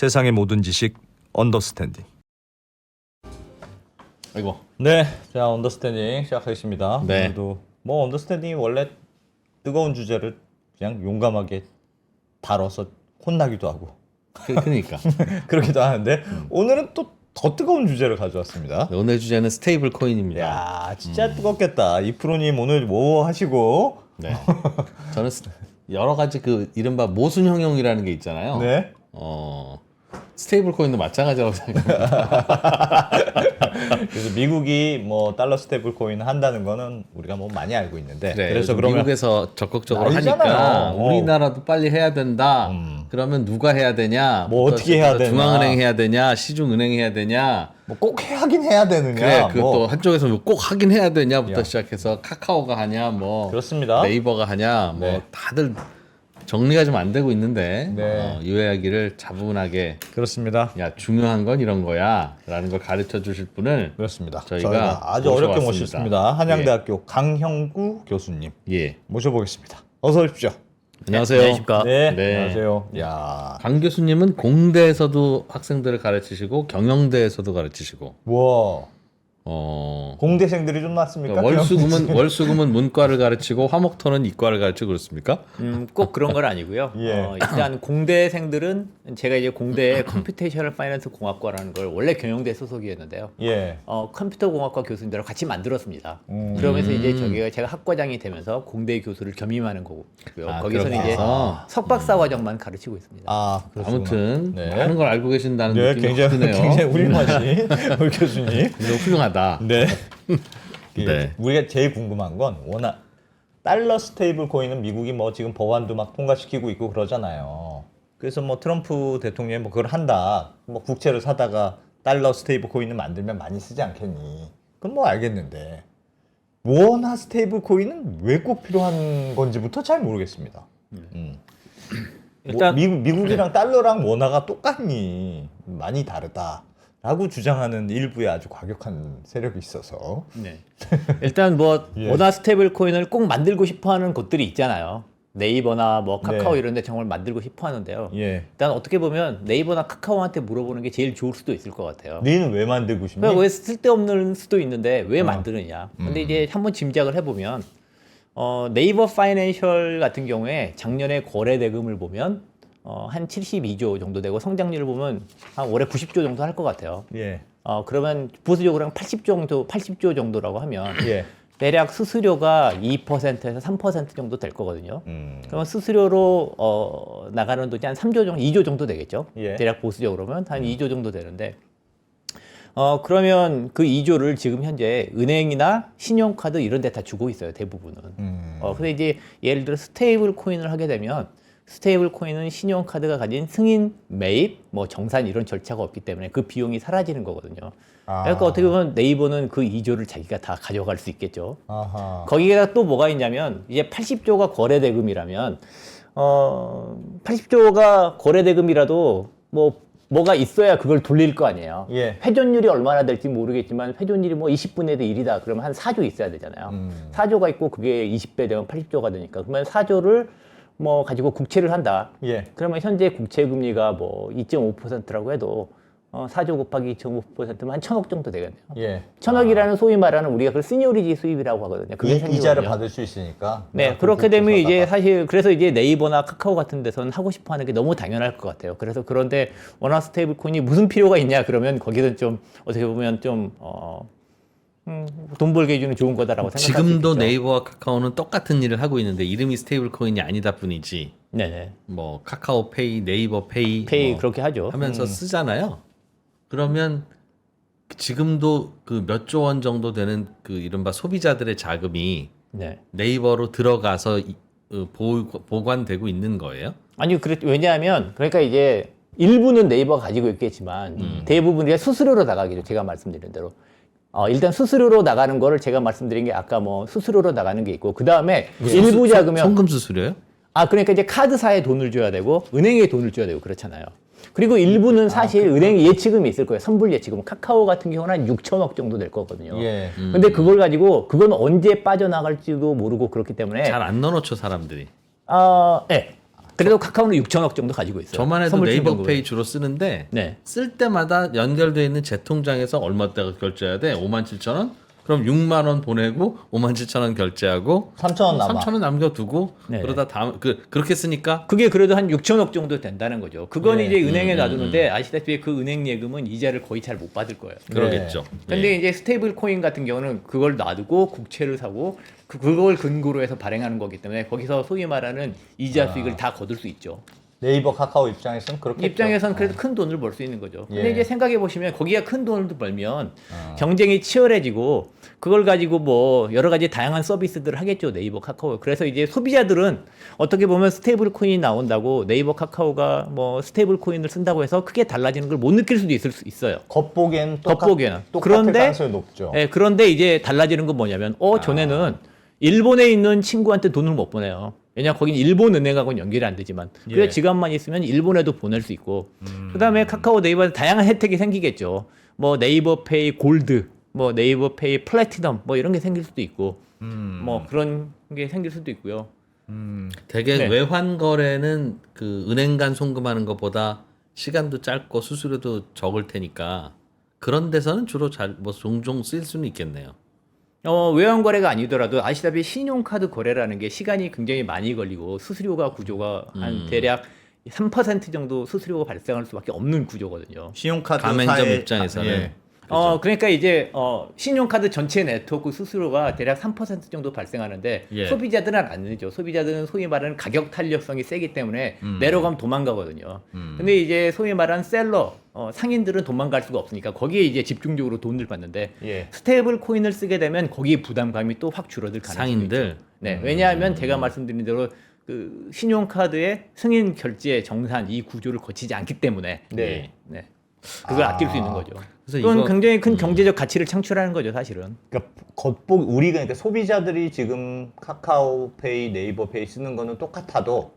세상의 모든 지식 언더스탠딩. 아이고. 네, 자 언더스탠딩 시작하겠습니다. 네. 오늘도 뭐 언더스탠딩이 원래 뜨거운 주제를 그냥 용감하게 다뤄서 혼나기도 하고 그러니까 그러기도 하는데 오늘은 또 더 뜨거운 주제를 가져왔습니다. 오늘 주제는 스테이블 코인입니다. 야, 진짜 뜨겁겠다. 이프로님 오늘 뭐 하시고? 네. 저는 여러 가지 그 이른바 모순형용이라는 게 있잖아요. 네. 스테이블 코인도 마찬가지라고 생각합니다. 그래서 미국이 뭐 달러 스테이블 코인 한다는 거는 우리가 뭐 많이 알고 있는데 그래, 그래서 그러면 미국에서 적극적으로 난리잖아요. 하니까 우리나라도 빨리 해야 된다. 그러면 누가 해야 되냐? 뭐 어떻게 해야 되냐? 중앙은행 해야 되냐? 시중은행 해야 되냐? 뭐 꼭 하긴 해야 되느냐? 그래, 그것도 뭐. 한쪽에서 꼭 하긴 해야 되냐부터 야. 시작해서 카카오가 하냐, 뭐 그렇습니다. 네이버가 하냐, 뭐 네. 다들 정리가 좀 안 되고 있는데 네. 이 이야기를 차분하게 그렇습니다. 야 중요한 건 이런 거야라는 걸 가르쳐 주실 분을 그렇습니다. 저희가 아주 어렵게 모셔왔습니다. 모셨습니다. 한양대학교 강형구 교수님 예, 모셔보겠습니다. 어서 오십시오. 안녕하세요. 안녕하십니까. 네, 네. 안녕하세요. 야, 강 교수님은 공대에서도 학생들을 가르치시고 경영대에서도 가르치시고 와, 공대생들이 좀 낫습니까? 그러니까 월수금은 문과를 가르치고 화목토는 이과를 가르치고 그렇습니까? 꼭 그런 건 아니고요. 예. 일단 공대생들은 제가 이제 공대의 컴퓨테이셔널 파이낸스 공학과라는 걸 원래 경영대 소속이었는데요. 예. 컴퓨터 공학과 교수님들하고 같이 만들었습니다. 그러면서 이제 제가 학과장이 되면서 공대 교수를 겸임하는 거고요. 거기서는 그렇게 이제 해서? 석박사 과정만 가르치고 있습니다. 아, 그렇구나. 아무튼 네. 많은 걸 알고 계신다는 네, 느낌이 굉장히 드네요. 굉장히 훌륭하시 우리 교수님. 굉장히 훌륭하다. 네. 네. 우리가 제일 궁금한 건 워낙 달러 스테이블 코인은 미국이 뭐 지금 법안도 막 통과시키고 있고 그러잖아요. 그래서 뭐 트럼프 대통령이 뭐 그걸 한다. 뭐 국채를 사다가 달러 스테이블 코인을 만들면 많이 쓰지 않겠니? 그건 뭐 알겠는데 원화 스테이블 코인은 왜 꼭 필요한 건지부터 잘 모르겠습니다. 일단 미국이랑 달러랑 원화가 똑같니? 많이 다르다. 라고 주장하는 일부의 아주 과격한 세력이 있어서 네. 일단 뭐 예. 원화 스테이블 코인을 꼭 만들고 싶어하는 곳들이 있잖아요. 네이버나 뭐 카카오 네. 이런데 정말 만들고 싶어하는데요. 예. 일단 어떻게 보면 네이버나 카카오한테 물어보는 게 제일 좋을 수도 있을 것 같아요. 너희는 왜 만들고 싶니? 그러니까 왜 쓸데없는 수도 있는데 왜 만드느냐. 근데 이제 한번 짐작을 해보면 네이버 파이낸셜 같은 경우에 작년에 거래 대금을 보면 한 72조 정도 되고 성장률을 보면 한 올해 90조 정도 할 것 같아요. 예. 그러면 보수적으로 한 80조 정도라고 하면 예. 대략 수수료가 2%에서 3% 정도 될 거거든요. 그러면 수수료로 나가는 돈이 한 3조 정도, 2조 정도 되겠죠. 예. 대략 보수적으로 그러면 한 2조 정도 되는데 그러면 그 2조를 지금 현재 은행이나 신용카드 이런 데 다 주고 있어요, 대부분은. 근데 이제 예를 들어 스테이블 코인을 하게 되면 스테이블 코인은 신용카드가 가진 승인, 매입, 뭐 정산 이런 절차가 없기 때문에 그 비용이 사라지는 거거든요. 그러니까 어떻게 보면 네이버는 그 2조를 자기가 다 가져갈 수 있겠죠. 아하. 거기에다 또 뭐가 있냐면 이제 80조가 거래 대금이라면 80조가 거래 대금이라도 뭐가 있어야 그걸 돌릴 거 아니에요. 예. 회전율이 얼마나 될지 모르겠지만 회전율이 뭐 20분의 1이다 그러면 한 4조 있어야 되잖아요. 4조가 있고 그게 20배 되면 80조가 되니까 그러면 4조를 뭐 가지고 국채를 한다. 예. 그러면 현재 국채 금리가 뭐 2.5%라고 해도 4조 곱하기 2.5%면 한 1,000억 정도 되겠네요. 예. 1,000억이라는 소위 말하는 우리가 그걸 시니어리티 수입이라고 하거든요. 그게 이자를 생기거든요. 받을 수 있으니까. 네, 그렇게 되면 이제 사실 그래서 이제 네이버나 카카오 같은 데서는 하고 싶어 하는 게 너무 당연할 것 같아요. 그래서 그런데 원화 스테이블 코인이 무슨 필요가 있냐 그러면 거기는 좀 어떻게 보면 좀 돈 벌게 해주는 좋은 거다라고 생각할 수 있겠죠. 지금도 네이버와 카카오는 똑같은 일을 하고 있는데 이름이 스테이블 코인이 아니다 뿐이지. 네네. 뭐 카카오페이, 네이버페이 페이 뭐 그렇게 하죠. 하면서 쓰잖아요. 그러면 지금도 그 몇 조 원 정도 되는 그 이른바 소비자들의 자금이 네. 네이버로 들어가서 보관되고 있는 거예요? 아니 왜냐하면 그러니까 이제 일부는 네이버가 가지고 있겠지만 대부분이 수수료로 나가기죠. 제가 말씀드린 대로. 일단 수수료로 나가는 거를 제가 말씀드린 게 아까 뭐 수수료로 나가는 게 있고 그 다음에 일부 자금이 송금 수수료요? 그러니까 이제 카드사에 돈을 줘야 되고 은행에 돈을 줘야 되고 그렇잖아요. 그리고 일부는 사실 은행 예치금이 있을 거예요. 선불 예치금. 카카오 같은 경우는 한 6천억 정도 될 거거든요. 예. 근데 그걸 가지고 그건 언제 빠져나갈지도 모르고 그렇기 때문에 잘 안 넣어놓죠 사람들이. 예. 그래도 카카오는 6천억 정도 가지고 있어요. 저만 해도 선물 네이버 충전금을. 페이 주로 쓰는데 네. 쓸 때마다 연결되어 있는 제 통장에서 얼마다가 결제해야 돼? 57,000원? 그럼 6만 원 보내고 57,000원 결제하고 3,000원 남아. 3,000원 남겨두고 네. 그러다 다음 그렇게 쓰니까 그게 그래도 한 6천억 정도 된다는 거죠. 그건 네. 이제 은행에 놔두는데 아시다시피 그 은행 예금은 이자를 거의 잘 못 받을 거예요. 그러겠죠. 근데 예. 이제 스테이블 코인 같은 경우는 그걸 놔두고 국채를 사고 그걸 근거로 해서 발행하는 거기 때문에 거기서 소위 말하는 이자 수익을 다 거둘 수 있죠. 네이버 카카오 입장에서는 그렇겠죠. 입장에서는 그래도 큰 돈을 벌 수 있는 거죠. 근데 예. 이제 생각해 보시면 거기가 큰 돈을 벌면 경쟁이 치열해지고 그걸 가지고 뭐 여러 가지 다양한 서비스들을 하겠죠. 네이버 카카오. 그래서 이제 소비자들은 어떻게 보면 스테이블 코인이 나온다고 네이버 카카오가 뭐 스테이블 코인을 쓴다고 해서 크게 달라지는 걸 못 느낄 수도 있을 수 있어요. 겉보기에는 겉보기에는. 똑같을 그런데 가능성이 높죠. 예, 그런데 이제 달라지는 건 뭐냐면 전에는 일본에 있는 친구한테 돈을 못 보내요. 왜냐 거긴 일본 은행하고는 연결이 안 되지만 그래 예. 지갑만 있으면 일본에도 보낼 수 있고 그다음에 카카오 네이버에 다양한 혜택이 생기겠죠. 뭐 네이버 페이 골드, 뭐 네이버 페이 플래티넘 뭐 이런 게 생길 수도 있고 뭐 그런 게 생길 수도 있고요. 되게 네. 외환 거래는 그 은행 간 송금하는 것보다 시간도 짧고 수수료도 적을 테니까 그런 데서는 주로 잘 뭐 종종 쓸 수는 있겠네요. 외환 거래가 아니더라도 아시다시피 신용카드 거래라는 게 시간이 굉장히 많이 걸리고 수수료가 구조가 한 대략 3% 정도 수수료가 발생할 수밖에 없는 구조거든요. 신용카드 가맹점 사의- 입장에서는 예. 그러니까 이제 신용카드 전체 네트워크 수수료가 대략 3% 정도 발생하는데 예. 소비자들은 안 되죠. 소비자들은 소위 말하는 가격 탄력성이 세기 때문에 내려가면 도망가거든요. 근데 이제 소위 말하는 셀러 상인들은 도망갈 수가 없으니까 거기에 이제 집중적으로 돈을 받는데 예. 스테이블 코인을 쓰게 되면 거기 부담감이 또 확 줄어들 가능성이 상인들 있죠. 네, 왜냐하면 제가 말씀드린 대로 그 신용카드의 승인 결제 정산 이 구조를 거치지 않기 때문에 네. 네. 그걸 아낄 수 있는 거죠. 그래서 그건 이거- 굉장히 큰 경제적 가치를 창출하는 거죠, 사실은. 그러니까 우리가 그러니까 소비자들이 지금 카카오페이, 네이버페이 쓰는 거는 똑같아도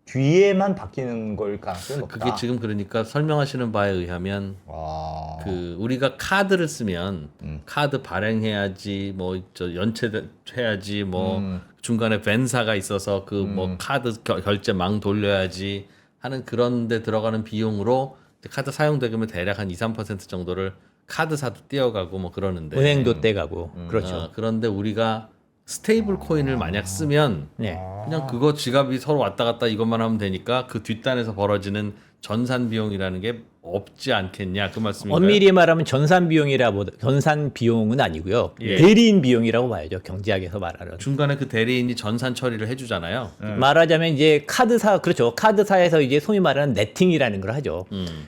뒤에만 바뀌는 걸 가능성이 높다. 그게 지금 그러니까 설명하시는 바에 의하면 와. 그 우리가 카드를 쓰면 카드 발행해야지 뭐 저 연체해야지 뭐 중간에 벤사가 있어서 그 뭐 카드 결제망 돌려야지 하는 그런 데 들어가는 비용으로 카드 사용되면 대략 한 2-3% 정도를 카드사도 떼어가고 뭐 그러는데 은행도 떼가고. 그렇죠. 그런데 우리가 스테이블 코인을 만약 쓰면 네. 그냥 그거 지갑이 서로 왔다 갔다 이것만 하면 되니까 그 뒷단에서 벌어지는 전산 비용이라는 게 없지 않겠냐 그 말씀인가요? 엄밀히 말하면 전산 비용은 아니고요. 예. 대리인 비용이라고 봐야죠. 경제학에서 말하는. 중간에 그 대리인이 전산 처리를 해주잖아요. 말하자면 이제 카드사 그렇죠. 카드사에서 이제 소위 말하는 네팅이라는 걸 하죠.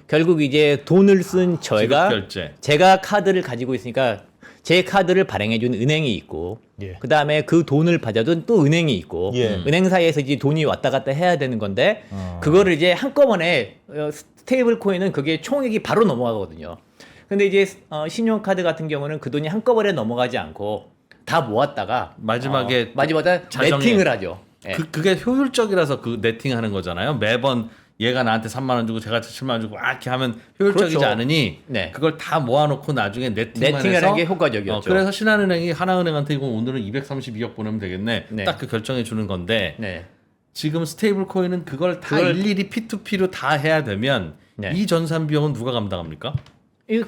결국 이제 돈을 쓴 지급 결제. 제가 카드를 가지고 있으니까 제 카드를 발행해 준 은행이 있고 예. 그다음에 그 돈을 받아둔 또 은행이 있고 예. 은행 사이에서 이제 돈이 왔다 갔다 해야 되는 건데 그거를 이제 한꺼번에 스테이블 코인은 그게 총액이 바로 넘어가거든요. 근데 이제 신용카드 같은 경우는 그 돈이 한꺼번에 넘어가지 않고 다 모았다가 마지막에 마지막에 자정에 네팅을 하죠. 예. 그게 효율적이라서 그 네팅하는 거잖아요. 매번 얘가 나한테 3만 원 주고 제가 7만 원 주고 이렇게 하면 효율적이지 그렇죠. 않으니 네. 그걸 다 모아놓고 나중에 네팅만 네팅하는 해서 게 효과적이었죠. 그래서 신한은행이 하나은행한테 이거 오늘은 232억 보내면 되겠네. 네. 딱 그 결정해 주는 건데 네. 지금 스테이블 코인은 그걸 다 일일이 P2P로 다 해야 되면 네. 이 전산 비용은 누가 감당합니까?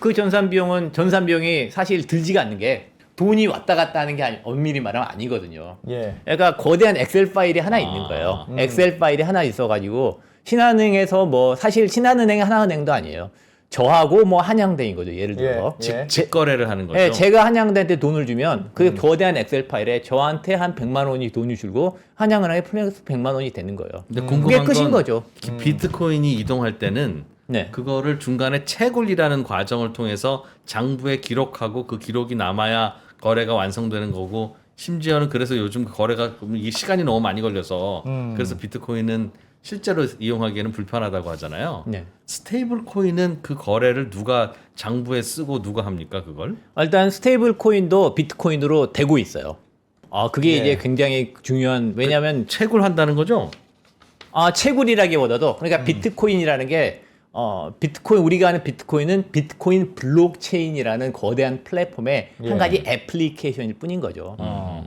그 전산 비용이 사실 들지가 않는 게 돈이 왔다 갔다 하는 게 엄밀히 말하면 아니거든요. 예. 그러니까 거대한 엑셀 파일이 하나 있는 거예요. 엑셀 파일이 하나 있어가지고 신한은행에서 뭐 사실 신한은행이 하나은행도 아니에요. 저하고 뭐 한양대인 거죠. 예를 들어. 예. 직거래를 하는 거죠. 예, 제가 한양대한테 돈을 주면 그 거대한 엑셀 파일에 저한테 한 100만 원이 돈이 줄고 한양은행에 플러스 100만 원이 되는 거예요. 근데 그게 궁금한 끝인 건 거죠. 비트코인이 이동할 때는 네. 그거를 중간에 채굴이라는 과정을 통해서 장부에 기록하고 그 기록이 남아야 거래가 완성되는 거고 심지어는 그래서 요즘 거래가 이게 시간이 너무 많이 걸려서 그래서 비트코인은 실제로 이용하기에는 불편하다고 하잖아요. 네. 스테이블 코인은 그 거래를 누가 장부에 쓰고 누가 합니까 그걸? 일단 스테이블 코인도 비트코인으로 되고 있어요. 그게 네. 이제 굉장히 중요한 왜냐하면 채굴한다는 거죠? 채굴이라기보다도 그러니까 비트코인이라는 게 비트코인 우리가 아는 비트코인은 비트코인 블록체인이라는 거대한 플랫폼의 예. 한 가지 애플리케이션일 뿐인 거죠.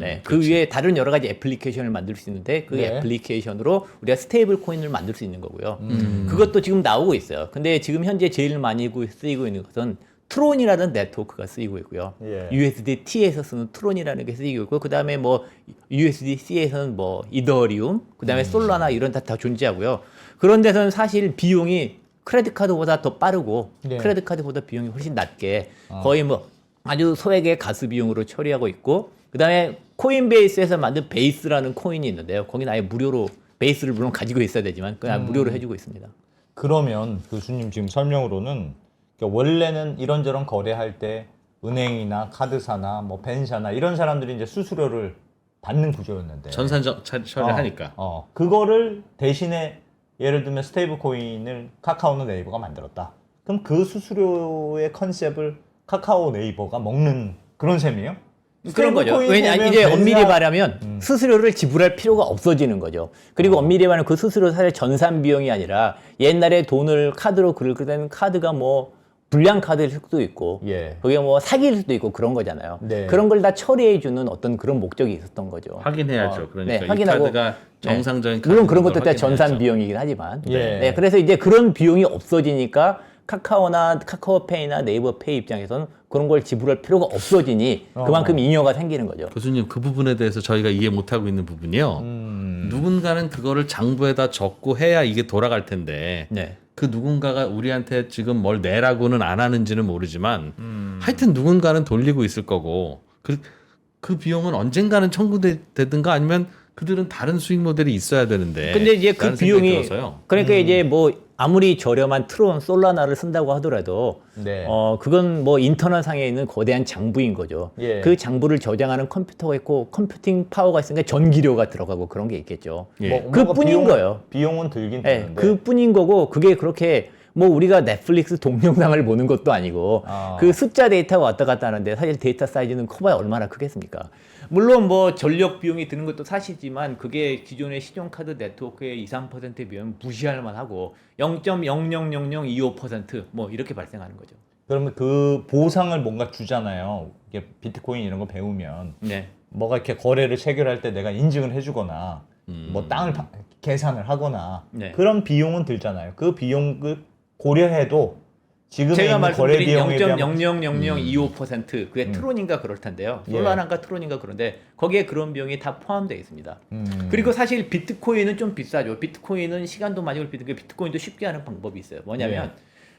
네, 그 위에 다른 여러 가지 애플리케이션을 만들 수 있는데 그 네. 애플리케이션으로 우리가 스테이블 코인을 만들 수 있는 거고요. 그것도 지금 나오고 있어요. 근데 지금 현재 제일 많이 쓰이고 있는 것은 트론이라는 네트워크가 쓰이고 있고요. 예. USDT에서 쓰는 트론이라는 게 쓰이고 있고, 그 다음에 뭐 USDC에서는 뭐 이더리움, 그 다음에 솔라나 이런 다 존재하고요. 그런 데서는 사실 비용이 크레딧 카드보다 더 빠르고 네. 크레딧 카드보다 비용이 훨씬 낮게 거의 뭐 아주 소액의 가스 비용으로 처리하고 있고, 그 다음에 코인베이스에서 만든 베이스라는 코인이 있는데요. 거기는 아예 무료로 베이스를 물론 가지고 있어야 되지만 그냥 무료로 해주고 있습니다. 그러면 교수님 지금 설명으로는 그러니까 원래는 이런저런 거래할 때 은행이나 카드사나 뭐 벤샤나 이런 사람들이 이제 수수료를 받는 구조였는데 전산 처리하니까. 그거를 대신에 예를 들면 스테이블 코인을 카카오는 네이버가 만들었다. 그럼 그 수수료의 컨셉을 카카오 네이버가 먹는 그런 셈이에요? 그런 거죠. 왜냐 이제 엄밀히 말하면 수수료를 지불할 필요가 없어지는 거죠. 그리고 엄밀히 말하면 그 수수료 사실 전산 비용이 아니라 옛날에 돈을 카드로 긁을 때는 카드가 뭐 불량 카드일 수도 있고, 예. 그게 뭐 사기일 수도 있고 그런 거잖아요. 네. 그런 걸 다 처리해주는 어떤 그런 목적이 있었던 거죠. 확인해야죠. 그러니까 네, 이 확인하고, 카드가 정상적인 물론 그런 카드인 것도 걸 다 전산 확인해야죠. 비용이긴 하지만, 예. 네, 그래서 이제 그런 비용이 없어지니까 카카오나 카카오페이나 네이버페이 입장에서는 그런 걸 지불할 필요가 없어지니 그만큼 잉여가 생기는 거죠. 교수님 그 부분에 대해서 저희가 이해 못하고 있는 부분이요. 누군가는 그거를 장부에다 적고 해야 이게 돌아갈 텐데 네. 그 누군가가 우리한테 지금 뭘 내라고는 안 하는지는 모르지만 하여튼 누군가는 돌리고 있을 거고 그 비용은 언젠가는 청구되든가 아니면 그들은 다른 수익 모델이 있어야 되는데. 근데 이제 그 라는 비용이 생각이 들어서요. 그러니까 이제 뭐 아무리 저렴한 트론, 솔라나를 쓴다고 하더라도 네. 그건 뭐 인터넷 상에 있는 거대한 장부인 거죠. 예. 그 장부를 저장하는 컴퓨터가 있고 컴퓨팅 파워가 있으니까 전기료가 들어가고 그런 게 있겠죠. 예. 그뿐인 거예요. 비용은 들긴 네, 드는데. 그뿐인 거고 그게 그렇게 뭐 우리가 넷플릭스 동영상을 보는 것도 아니고 그 숫자 데이터가 왔다 갔다 하는데 사실 데이터 사이즈는 커봐야 얼마나 크겠습니까? 물론 뭐 전력 비용이 드는 것도 사실이지만 그게 기존의 신용카드 네트워크의 2, 3%의 비용은 무시할 만하고 0.0000025%뭐 이렇게 발생하는 거죠. 그러면 그 보상을 뭔가 주잖아요. 이게 비트코인 이런 거 배우면 네. 뭐가 이렇게 거래를 체결할 때 내가 인증을 해주거나 뭐 땅을 계산을 하거나 네. 그런 비용은 들잖아요. 그 비용을 고려해도 지금의 제가 있는 거래 말씀드린 비용에 비하면 0.00025% 그게 트론인가 그럴 텐데요. 예. 솔라나인가 트론인가 그런데 거기에 그런 비용이 다 포함되어 있습니다. 그리고 사실 비트코인은 좀 비싸죠. 비트코인은 시간도 많이 걸리는 게 비트코인도 쉽게 하는 방법이 있어요. 뭐냐면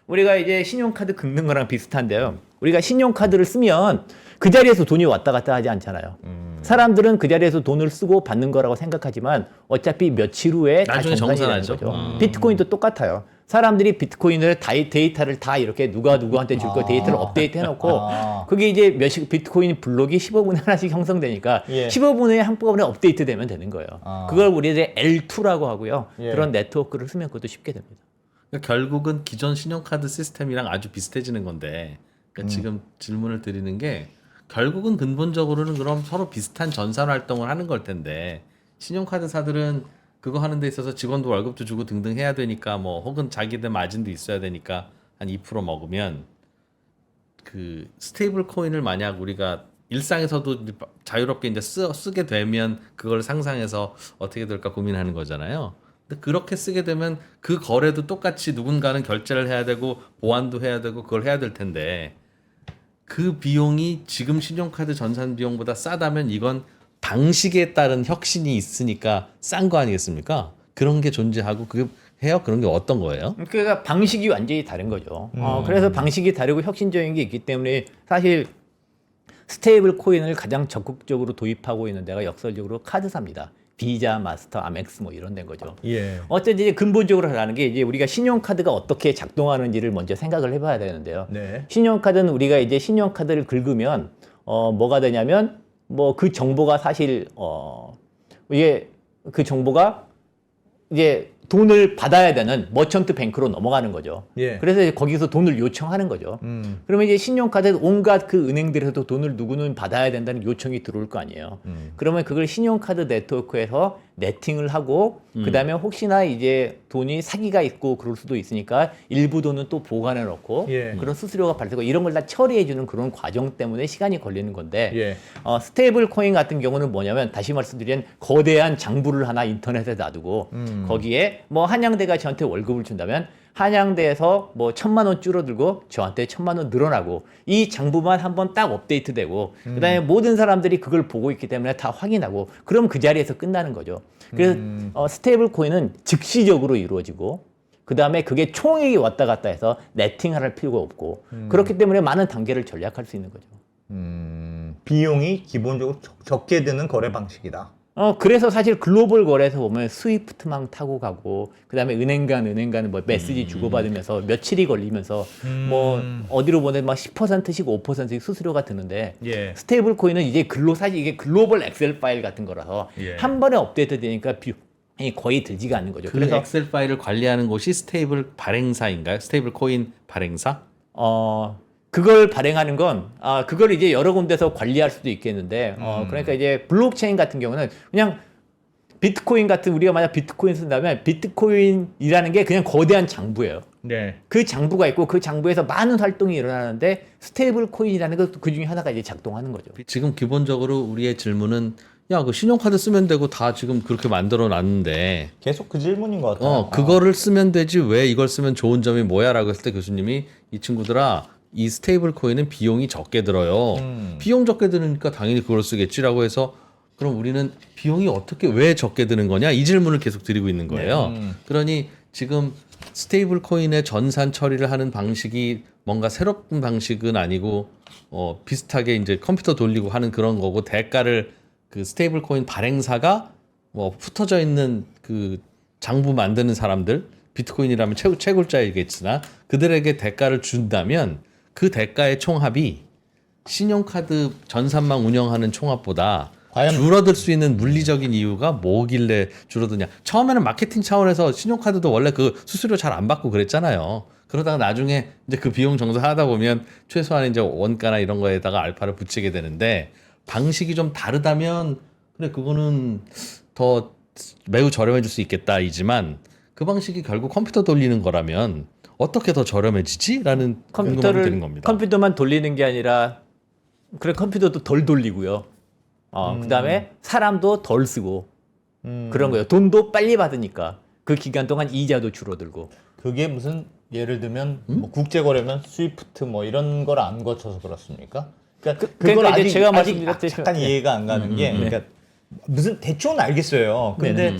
우리가 이제 신용카드 긁는 거랑 비슷한데요. 우리가 신용카드를 쓰면 그 자리에서 돈이 왔다 갔다 하지 않잖아요. 사람들은 그 자리에서 돈을 쓰고 받는 거라고 생각하지만 어차피 며칠 후에 다 나중에 정산이 되는 정산하죠. 거죠. 비트코인도 똑같아요. 사람들이 비트코인을 데이터를 다 이렇게 누가 누구한테 줄 거 데이터를 업데이트 해놓고 그게 이제 몇십 비트코인 블록이 15분에 하나씩 형성되니까 예. 15분에 한꺼번에 업데이트 되면 되는 거예요. 그걸 우리 이제 L2라고 하고요. 예. 그런 네트워크를 쓰면 그것도 쉽게 됩니다. 그러니까 결국은 기존 신용카드 시스템이랑 아주 비슷해지는 건데 그러니까 지금 질문을 드리는 게 결국은 근본적으로는 그럼 서로 비슷한 전산 활동을 하는 걸 텐데 신용카드사들은 그거 하는 데 있어서 직원도 월급도 주고 등등 해야 되니까 뭐 혹은 자기들 마진도 있어야 되니까 한 2% 먹으면 그 스테이블 코인을 만약 우리가 일상에서도 자유롭게 이제 쓰게 되면 그걸 상상해서 어떻게 될까 고민하는 거잖아요. 근데 그렇게 쓰게 되면 그 거래도 똑같이 누군가는 결제를 해야 되고 보안도 해야 되고 그걸 해야 될 텐데 그 비용이 지금 신용카드 전산 비용보다 싸다면 이건 방식에 따른 혁신이 있으니까 싼 거 아니겠습니까? 그런 게 존재하고 그게 해요? 그런 게 어떤 거예요? 그러니까 방식이 완전히 다른 거죠. 그래서 방식이 다르고 혁신적인 게 있기 때문에 사실 스테이블 코인을 가장 적극적으로 도입하고 있는 데가 역설적으로 카드사입니다. 비자, 마스터, 아멕스 뭐 이런 데인 거죠. 예. 어쩐지 이제 근본적으로 하는 게 이제 우리가 신용카드가 어떻게 작동하는지를 먼저 생각을 해봐야 되는데요. 네. 신용카드는 우리가 이제 신용카드를 긁으면 뭐가 되냐면 뭐 그 정보가 사실 이게 그 정보가 이제 돈을 받아야 되는 머천트 뱅크로 넘어가는 거죠. 예. 그래서 이제 거기서 돈을 요청하는 거죠. 그러면 이제 신용카드 온갖 그 은행들에서도 돈을 누구는 받아야 된다는 요청이 들어올 거 아니에요. 그러면 그걸 신용카드 네트워크에서 네팅을 하고 그다음에 혹시나 이제 돈이 사기가 있고 그럴 수도 있으니까 일부 돈은 또 보관해 놓고 예. 그런 수수료가 발생하고 이런 걸 다 처리해 주는 그런 과정 때문에 시간이 걸리는 건데 예. 스테이블 코인 같은 경우는 뭐냐면 다시 말씀드리면 거대한 장부를 하나 인터넷에 놔두고 거기에 뭐 한양대가 저한테 월급을 준다면 한양대에서 뭐 1,000만 원 줄어들고 저한테 1,000만 원 늘어나고 이 장부만 한번 딱 업데이트되고 그다음에 모든 사람들이 그걸 보고 있기 때문에 다 확인하고 그럼 그 자리에서 끝나는 거죠. 그래서 스테이블 코인은 즉시적으로 이루어지고 그다음에 그게 총액이 왔다 갔다 해서 네팅할 필요가 없고 그렇기 때문에 많은 단계를 전략할 수 있는 거죠. 비용이 기본적으로 적게 드는 거래 방식이다. 그래서 사실 글로벌 거래에서 보면 스위프트망 타고 가고 그다음에 은행 간 뭐 메시지 주고받으면서 며칠이 걸리면서 뭐 어디로 보내 막 10%씩 5%씩 수수료가 드는데 예. 스테이블 코인은 이제 사실 이게 글로벌 엑셀 파일 같은 거라서 예. 한 번에 업데이트 되니까 비용이 거의 들지가 않는 거죠. 그 그래서 엑셀 파일을 관리하는 곳이 스테이블 발행사인가요? 스테이블 코인 발행사? 그걸 발행하는 건, 그걸 이제 여러 군데서 관리할 수도 있겠는데, 그러니까 이제 블록체인 같은 경우는 그냥 비트코인 같은, 우리가 만약 비트코인 쓴다면 비트코인이라는 게 그냥 거대한 장부예요. 네. 그 장부가 있고 그 장부에서 많은 활동이 일어나는데 스테이블 코인이라는 것 그 중에 하나가 이제 작동하는 거죠. 지금 기본적으로 우리의 질문은 야, 그 신용카드 쓰면 되고 다 지금 그렇게 만들어 놨는데 계속 그 질문인 것 같아요. 그거를 쓰면 되지 왜 이걸 쓰면 좋은 점이 뭐야라고 했을 때 교수님이 이 친구들아 이 스테이블 코인은 비용이 적게 들어요. 비용 적게 드니까 당연히 그걸 쓰겠지라고 해서 그럼 우리는 비용이 어떻게 왜 적게 드는 거냐 이 질문을 계속 드리고 있는 거예요. 그러니 지금 스테이블 코인의 전산 처리를 하는 방식이 뭔가 새로운 방식은 아니고 비슷하게 이제 컴퓨터 돌리고 하는 그런 거고 대가를 그 스테이블 코인 발행사가 뭐 흩어져 있는 그 장부 만드는 사람들 비트코인이라면 채굴자이겠으나 그들에게 대가를 준다면 그 대가의 총합이 신용카드 전산망 운영하는 총합보다 과연- 줄어들 수 있는 물리적인 이유가 뭐길래 줄어드냐. 처음에는 마케팅 차원에서 신용카드도 원래 그 수수료 잘 안 받고 그랬잖아요. 그러다가 나중에 이제 그 비용 정산하다 보면 최소한 이제 원가나 이런 거에다가 알파를 붙이게 되는데 방식이 좀 다르다면 그래 그거는 더 매우 저렴해질 수 있겠다이지만 그 방식이 결국 컴퓨터 돌리는 거라면 어떻게 더 저렴해지지? 라는 궁금함이 드는 겁니다. 컴퓨터만 돌리는 게 아니라 그래 컴퓨터도 덜 돌리고요. 그다음에 사람도 덜 쓰고 그런 거예요. 돈도 빨리 받으니까 그 기간 동안 이자도 줄어들고. 그게 무슨 예를 들면 뭐 국제 거래면 스위프트 뭐 이런 걸 안 거쳐서 그렇습니까? 그러니까 그걸 그러니까 이제 아직 제가 아직 말씀드렸듯이 약간 네. 이해가 안 가는 게 그러니까 무슨 대충은 알겠어요. 근데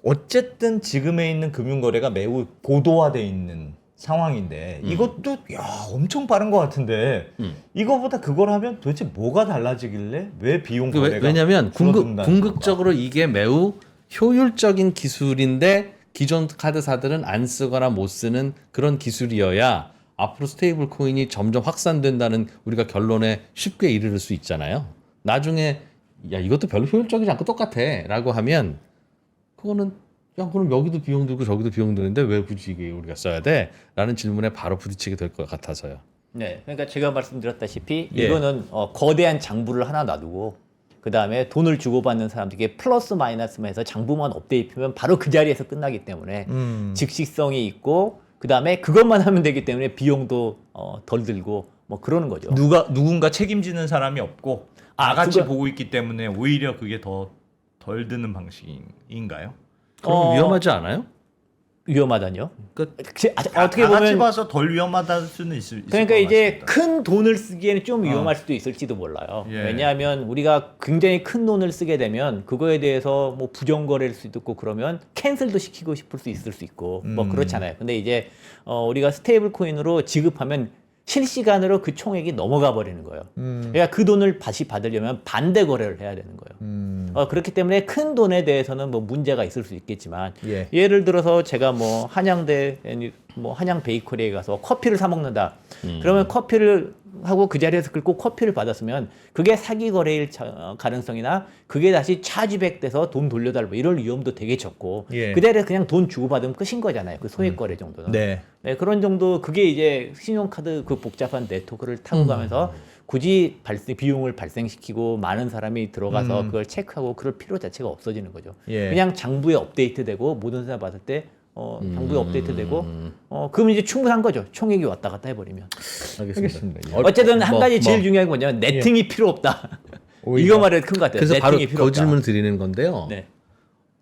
어쨌든 지금에 있는 금융 거래가 매우 고도화돼 있는 상황인데 이것도 야 엄청 빠른 것 같은데 이거보다 그걸 하면 도대체 뭐가 달라지길래 왜 비용 거래가 왜냐하면 줄어든다는 궁극적으로 이게 매우 효율적인 기술인데 기존 카드사들은 안 쓰거나 못 쓰는 그런 기술이어야 앞으로 스테이블 코인이 점점 확산된다는 우리가 결론에 쉽게 이르를 수 있잖아요. 나중에 야 이것도 별로 효율적이지 않고 똑같아 라고 하면 그거는 야 그럼 여기도 비용 들고 저기도 비용 드는데 왜 굳이 이게 우리가 써야 돼? 라는 질문에 바로 부딪히게 될 것 같아서요. 네, 그러니까 제가 말씀드렸다시피 예. 이거는 거대한 장부를 하나 놔두고 그 다음에 돈을 주고받는 사람들에게 플러스 마이너스만 해서 장부만 업데이트하면 바로 그 자리에서 끝나기 때문에 즉시성이 있고 그 다음에 그것만 하면 되기 때문에 비용도 덜 들고 뭐 그러는 거죠. 누군가 책임지는 사람이 없고 다 같이 그거- 보고 있기 때문에 오히려 그게 더 덜 드는 방식인가요? 그럼 위험하지 않아요? 위험하다뇨. 그 어떻게 다 같이 보면 봐서 덜 위험하다는 수는 있을 그러니까 것 이제 같습니다. 큰 돈을 쓰기에는 좀 위험할 수도 있을지도 몰라요. 예. 왜냐하면 우리가 굉장히 큰 돈을 쓰게 되면 그거에 대해서 뭐 부정거래일 수도 있고 그러면 캔슬도 시키고 싶을 수 있을 수 있고 뭐 그렇잖아요. 근데 이제 우리가 스테이블 코인으로 지급하면 실시간으로 그 총액이 넘어가 버리는 거예요. 그러니까 그 돈을 다시 받으려면 반대 거래를 해야 되는 거예요. 그렇기 때문에 큰 돈에 대해서는 뭐 문제가 있을 수 있겠지만 예. 예를 들어서 제가 뭐 한양대 뭐 한양 베이커리에 가서 커피를 사 먹는다. 그러면 커피를 하고 그 자리에서 긁고 커피를 받았으면 그게 사기 거래일 가능성이나 그게 다시 차지백돼서 돈 돌려달라고 이럴 위험도 되게 적고 예. 그 자리에 그냥 돈 주고 받으면 끝인 거잖아요. 그 소액 거래 정도는. 네. 네, 그런 정도 그게 이제 신용카드 그 복잡한 네트워크를 타고 가면서 굳이 비용을 발생시키고 많은 사람이 들어가서 그걸 체크하고 그럴 필요 자체가 없어지는 거죠. 예. 그냥 장부에 업데이트되고 모든 사람 봤을 때 장부에 업데이트되고 그러면 이제 충분한 거죠. 총액이 왔다 갔다 해버리면. 알겠습니다. 예. 어쨌든 한 가지 제일 뭐. 중요한 건 뭐냐면 네팅이 필요 없다. 오히려. 이거 말이 큰 것 같아요. 그래서 바로 네팅이 필요 그 없다. 질문을 드리는 건데요. 네.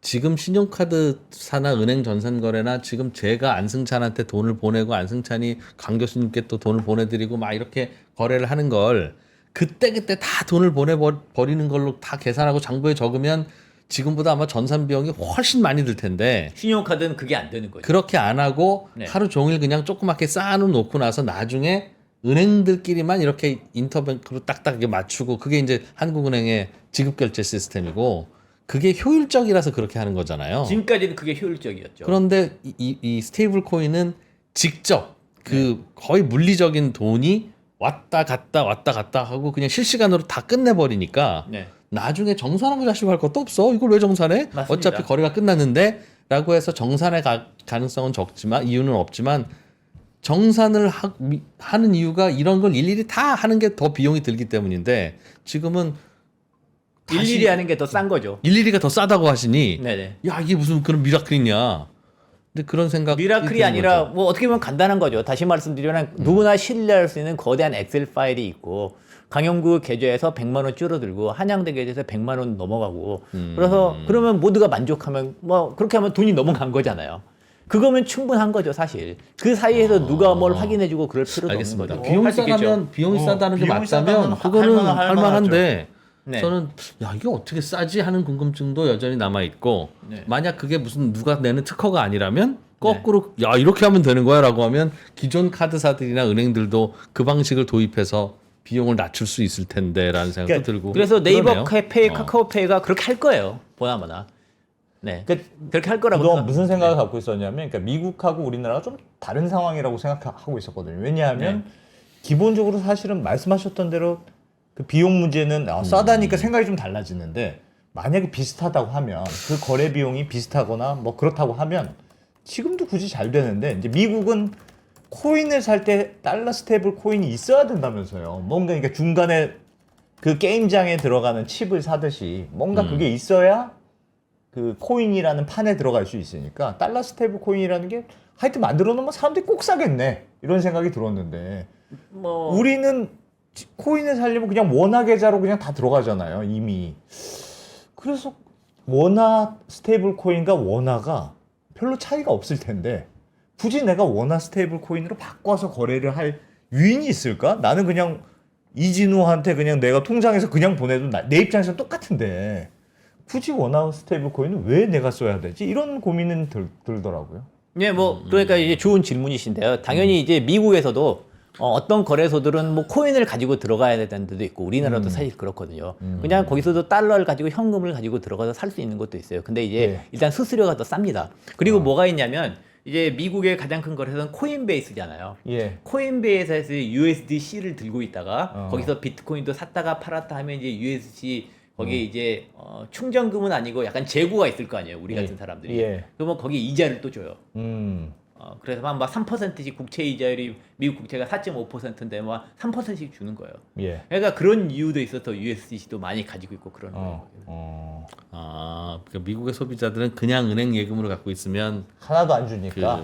지금 신용카드사나 은행 전산거래나 지금 제가 안승찬한테 돈을 보내고 안승찬이 강 교수님께 또 돈을 보내드리고 막 이렇게 거래를 하는 걸 그때그때 다 돈을 보내버리는 걸로 다 계산하고 장부에 적으면 지금보다 아마 전산 비용이 훨씬 많이 들 텐데 신용카드는 그게 안 되는 거죠. 그렇게 안 하고 네. 하루 종일 그냥 조그맣게 쌓아놓고 나서 나중에 은행들끼리만 이렇게 인터뱅크로 딱딱 이렇게 맞추고 그게 이제 한국은행의 지급결제 시스템이고 그게 효율적이라서 그렇게 하는 거잖아요. 지금까지는 그게 효율적이었죠. 그런데 이 스테이블 코인은 직접 그 거의 물리적인 돈이 왔다 갔다 하고 그냥 실시간으로 다 끝내버리니까 네. 나중에 정산하고 다시 할 것도 없어. 이걸 왜 정산해? 맞습니다. 어차피 거래가 끝났는데 라고 해서 정산의 가능성은 적지만 이유는 없지만 정산을 하는 이유가 이런 걸 일일이 다 하는 게 더 비용이 들기 때문인데 지금은 일일이 하는 게 더 싼 거죠. 일일이가 더 싸다고 하시니 네네. 야 이게 무슨 그런 미라클이냐. 근데 그런 생각 미라클이 아니라 뭐 어떻게 보면 간단한 거죠. 다시 말씀드리면 누구나 신뢰할 수 있는 거대한 엑셀 파일이 있고 강영구 계좌에서 100만 원 줄어들고 한양대 계좌에서 100만 원 넘어가고 그래서 그러면 모두가 만족하면 뭐 그렇게 하면 돈이 넘어간 거잖아요. 그거면 충분한 거죠, 사실. 그 사이에서 누가 뭘 확인해주고 그럴 필요도 알겠습니다. 없는 거죠. 비용이 할수 있겠죠. 싸다면 비용이 싸다는 게 비용이 싸다면 맞다면 그거는 할 할만한데 네. 저는 야 이게 어떻게 싸지 하는 궁금증도 여전히 남아 있고 네. 만약 그게 무슨 누가 내는 특허가 아니라면 거꾸로 야 이렇게 하면 되는 거야라고 하면 기존 카드사들이나 은행들도 그 방식을 도입해서 비용을 낮출 수 있을 텐데라는 생각도 그러니까 들고 그래서 네이버 그러네요. 페이, 카카오페이가 그렇게 할 거예요. 보나마나. 네. 그러니까 그렇게 할 거라고. 그동안 무슨 생각을 갖고 있었냐면, 그러니까 미국하고 우리나라가 좀 다른 상황이라고 생각하고 있었거든요. 왜냐하면 기본적으로 사실은 말씀하셨던 대로 그 비용 문제는 싸다니까 생각이 좀 달라지는데 만약에 비슷하다고 하면 그 거래 비용이 비슷하거나 뭐 그렇다고 하면 지금도 굳이 잘 되는데 이제 미국은 코인을 살 때 달러 스테이블 코인이 있어야 된다면서요. 뭔가 그러니까 중간에 그 게임장에 들어가는 칩을 사듯이 뭔가 그게 있어야 그 코인이라는 판에 들어갈 수 있으니까 달러 스테이블 코인이라는 게 하여튼 만들어 놓으면 사람들이 꼭 사겠네 이런 생각이 들었는데 뭐 우리는 코인을 살려면 그냥 원화 계좌로 그냥 다 들어가잖아요 이미. 그래서 원화 스테이블 코인과 원화가 별로 차이가 없을 텐데 굳이 내가 원화 스테이블 코인으로 바꿔서 거래를 할 유인이 있을까? 나는 그냥 이진우한테 그냥 내가 통장에서 그냥 보내도 내 입장에서 똑같은데 굳이 원화 스테이블 코인은 왜 내가 써야 되지? 이런 고민은 들더라고요. 네, 뭐 그러니까 이제 좋은 질문이신데요. 당연히 이제 미국에서도 어떤 거래소들은 뭐 코인을 가지고 들어가야 되는 데도 있고 우리나라도 사실 그렇거든요. 그냥 거기서도 달러를 가지고 현금을 가지고 들어가서 살 수 있는 것도 있어요. 근데 이제 네. 일단 수수료가 더 쌉니다. 그리고 뭐가 있냐면 이제 미국의 가장 큰 거래소는 코인베이스잖아요. 예. 코인베이스에서 USDC를 들고 있다가 거기서 비트코인도 샀다가 팔았다 하면 이제 USDC 거기에 이제 충전금은 아니고 약간 재고가 있을 거 아니에요. 우리 같은 사람들이. 예. 그러면 거기에 이자를 또 줘요. 그래서 막 3%씩 국채 이자율이 미국 국채가 4.5%인데 막 3%씩 주는 거예요. 예. 그러니까 그런 이유도 있어서 USDC도 많이 가지고 있고 그러는 거예요. 그러니까 미국의 소비자들은 그냥 은행 예금으로 갖고 있으면 하나도 안 주니까.